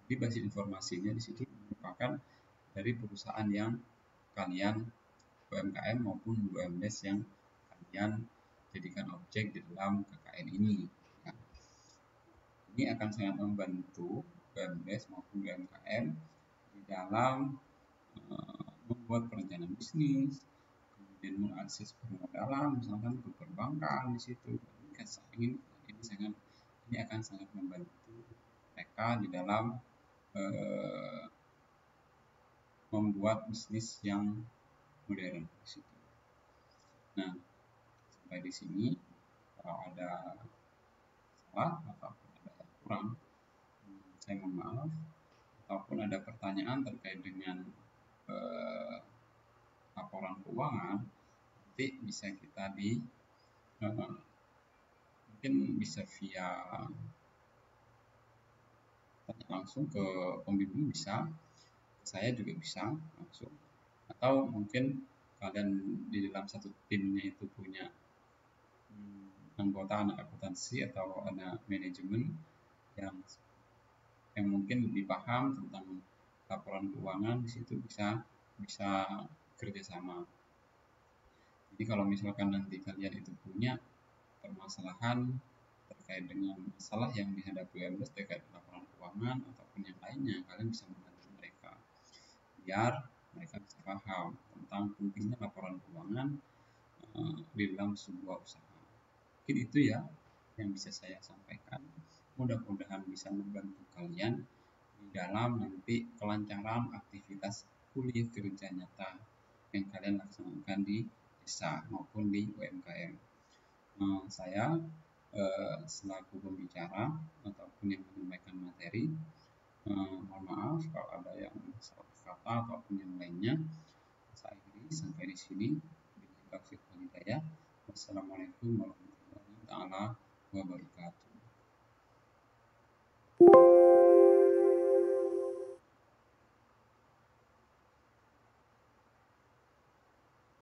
di basis informasinya di situ merupakan dari perusahaan yang kalian UMKM maupun UMDes yang kalian jadikan objek di dalam KKN ini. Ya. Ini akan sangat membantu UMDes maupun UMKM di dalam membuat perencanaan bisnis, kemudian mengakses permodalan, misalkan ke perbankan di situ. Ini akan sangat membantu mereka di dalam membuat bisnis yang modern di situ. Nah, sampai di sini kalau ada salah ataupun ada yang kurang, saya mohon maaf. Ataupun ada pertanyaan terkait dengan laporan keuangan, nanti bisa kita mungkin bisa via tanya langsung ke pembimbing, bisa, saya juga bisa langsung, atau mungkin kalian di dalam satu timnya itu punya anggota anak akuntansi atau anak manajemen yang mungkin lebih paham tentang laporan keuangan, di situ bisa kerjasama. Jadi kalau misalkan nanti kalian itu punya permasalahan terkait dengan masalah yang dihadapi UMDes terkait laporan keuangan ataupun yang lainnya, kalian bisa membantu mereka biar mereka bisa paham tentang pentingnya laporan keuangan di dalam sebuah usaha. Mungkin itu ya yang bisa saya sampaikan. Mudah-mudahan bisa membantu kalian di dalam nanti kelancaran aktivitas kuliah kerja nyata yang kalian laksanakan di desa maupun di UMKM. Saya selaku pembicara ataupun yang menyampaikan materi, mohon maaf kalau ada yang salah kata ataupun yang lainnya. Saya akhiri sampai di sini. Wassalamualaikum warahmatullahi wabarakatuh.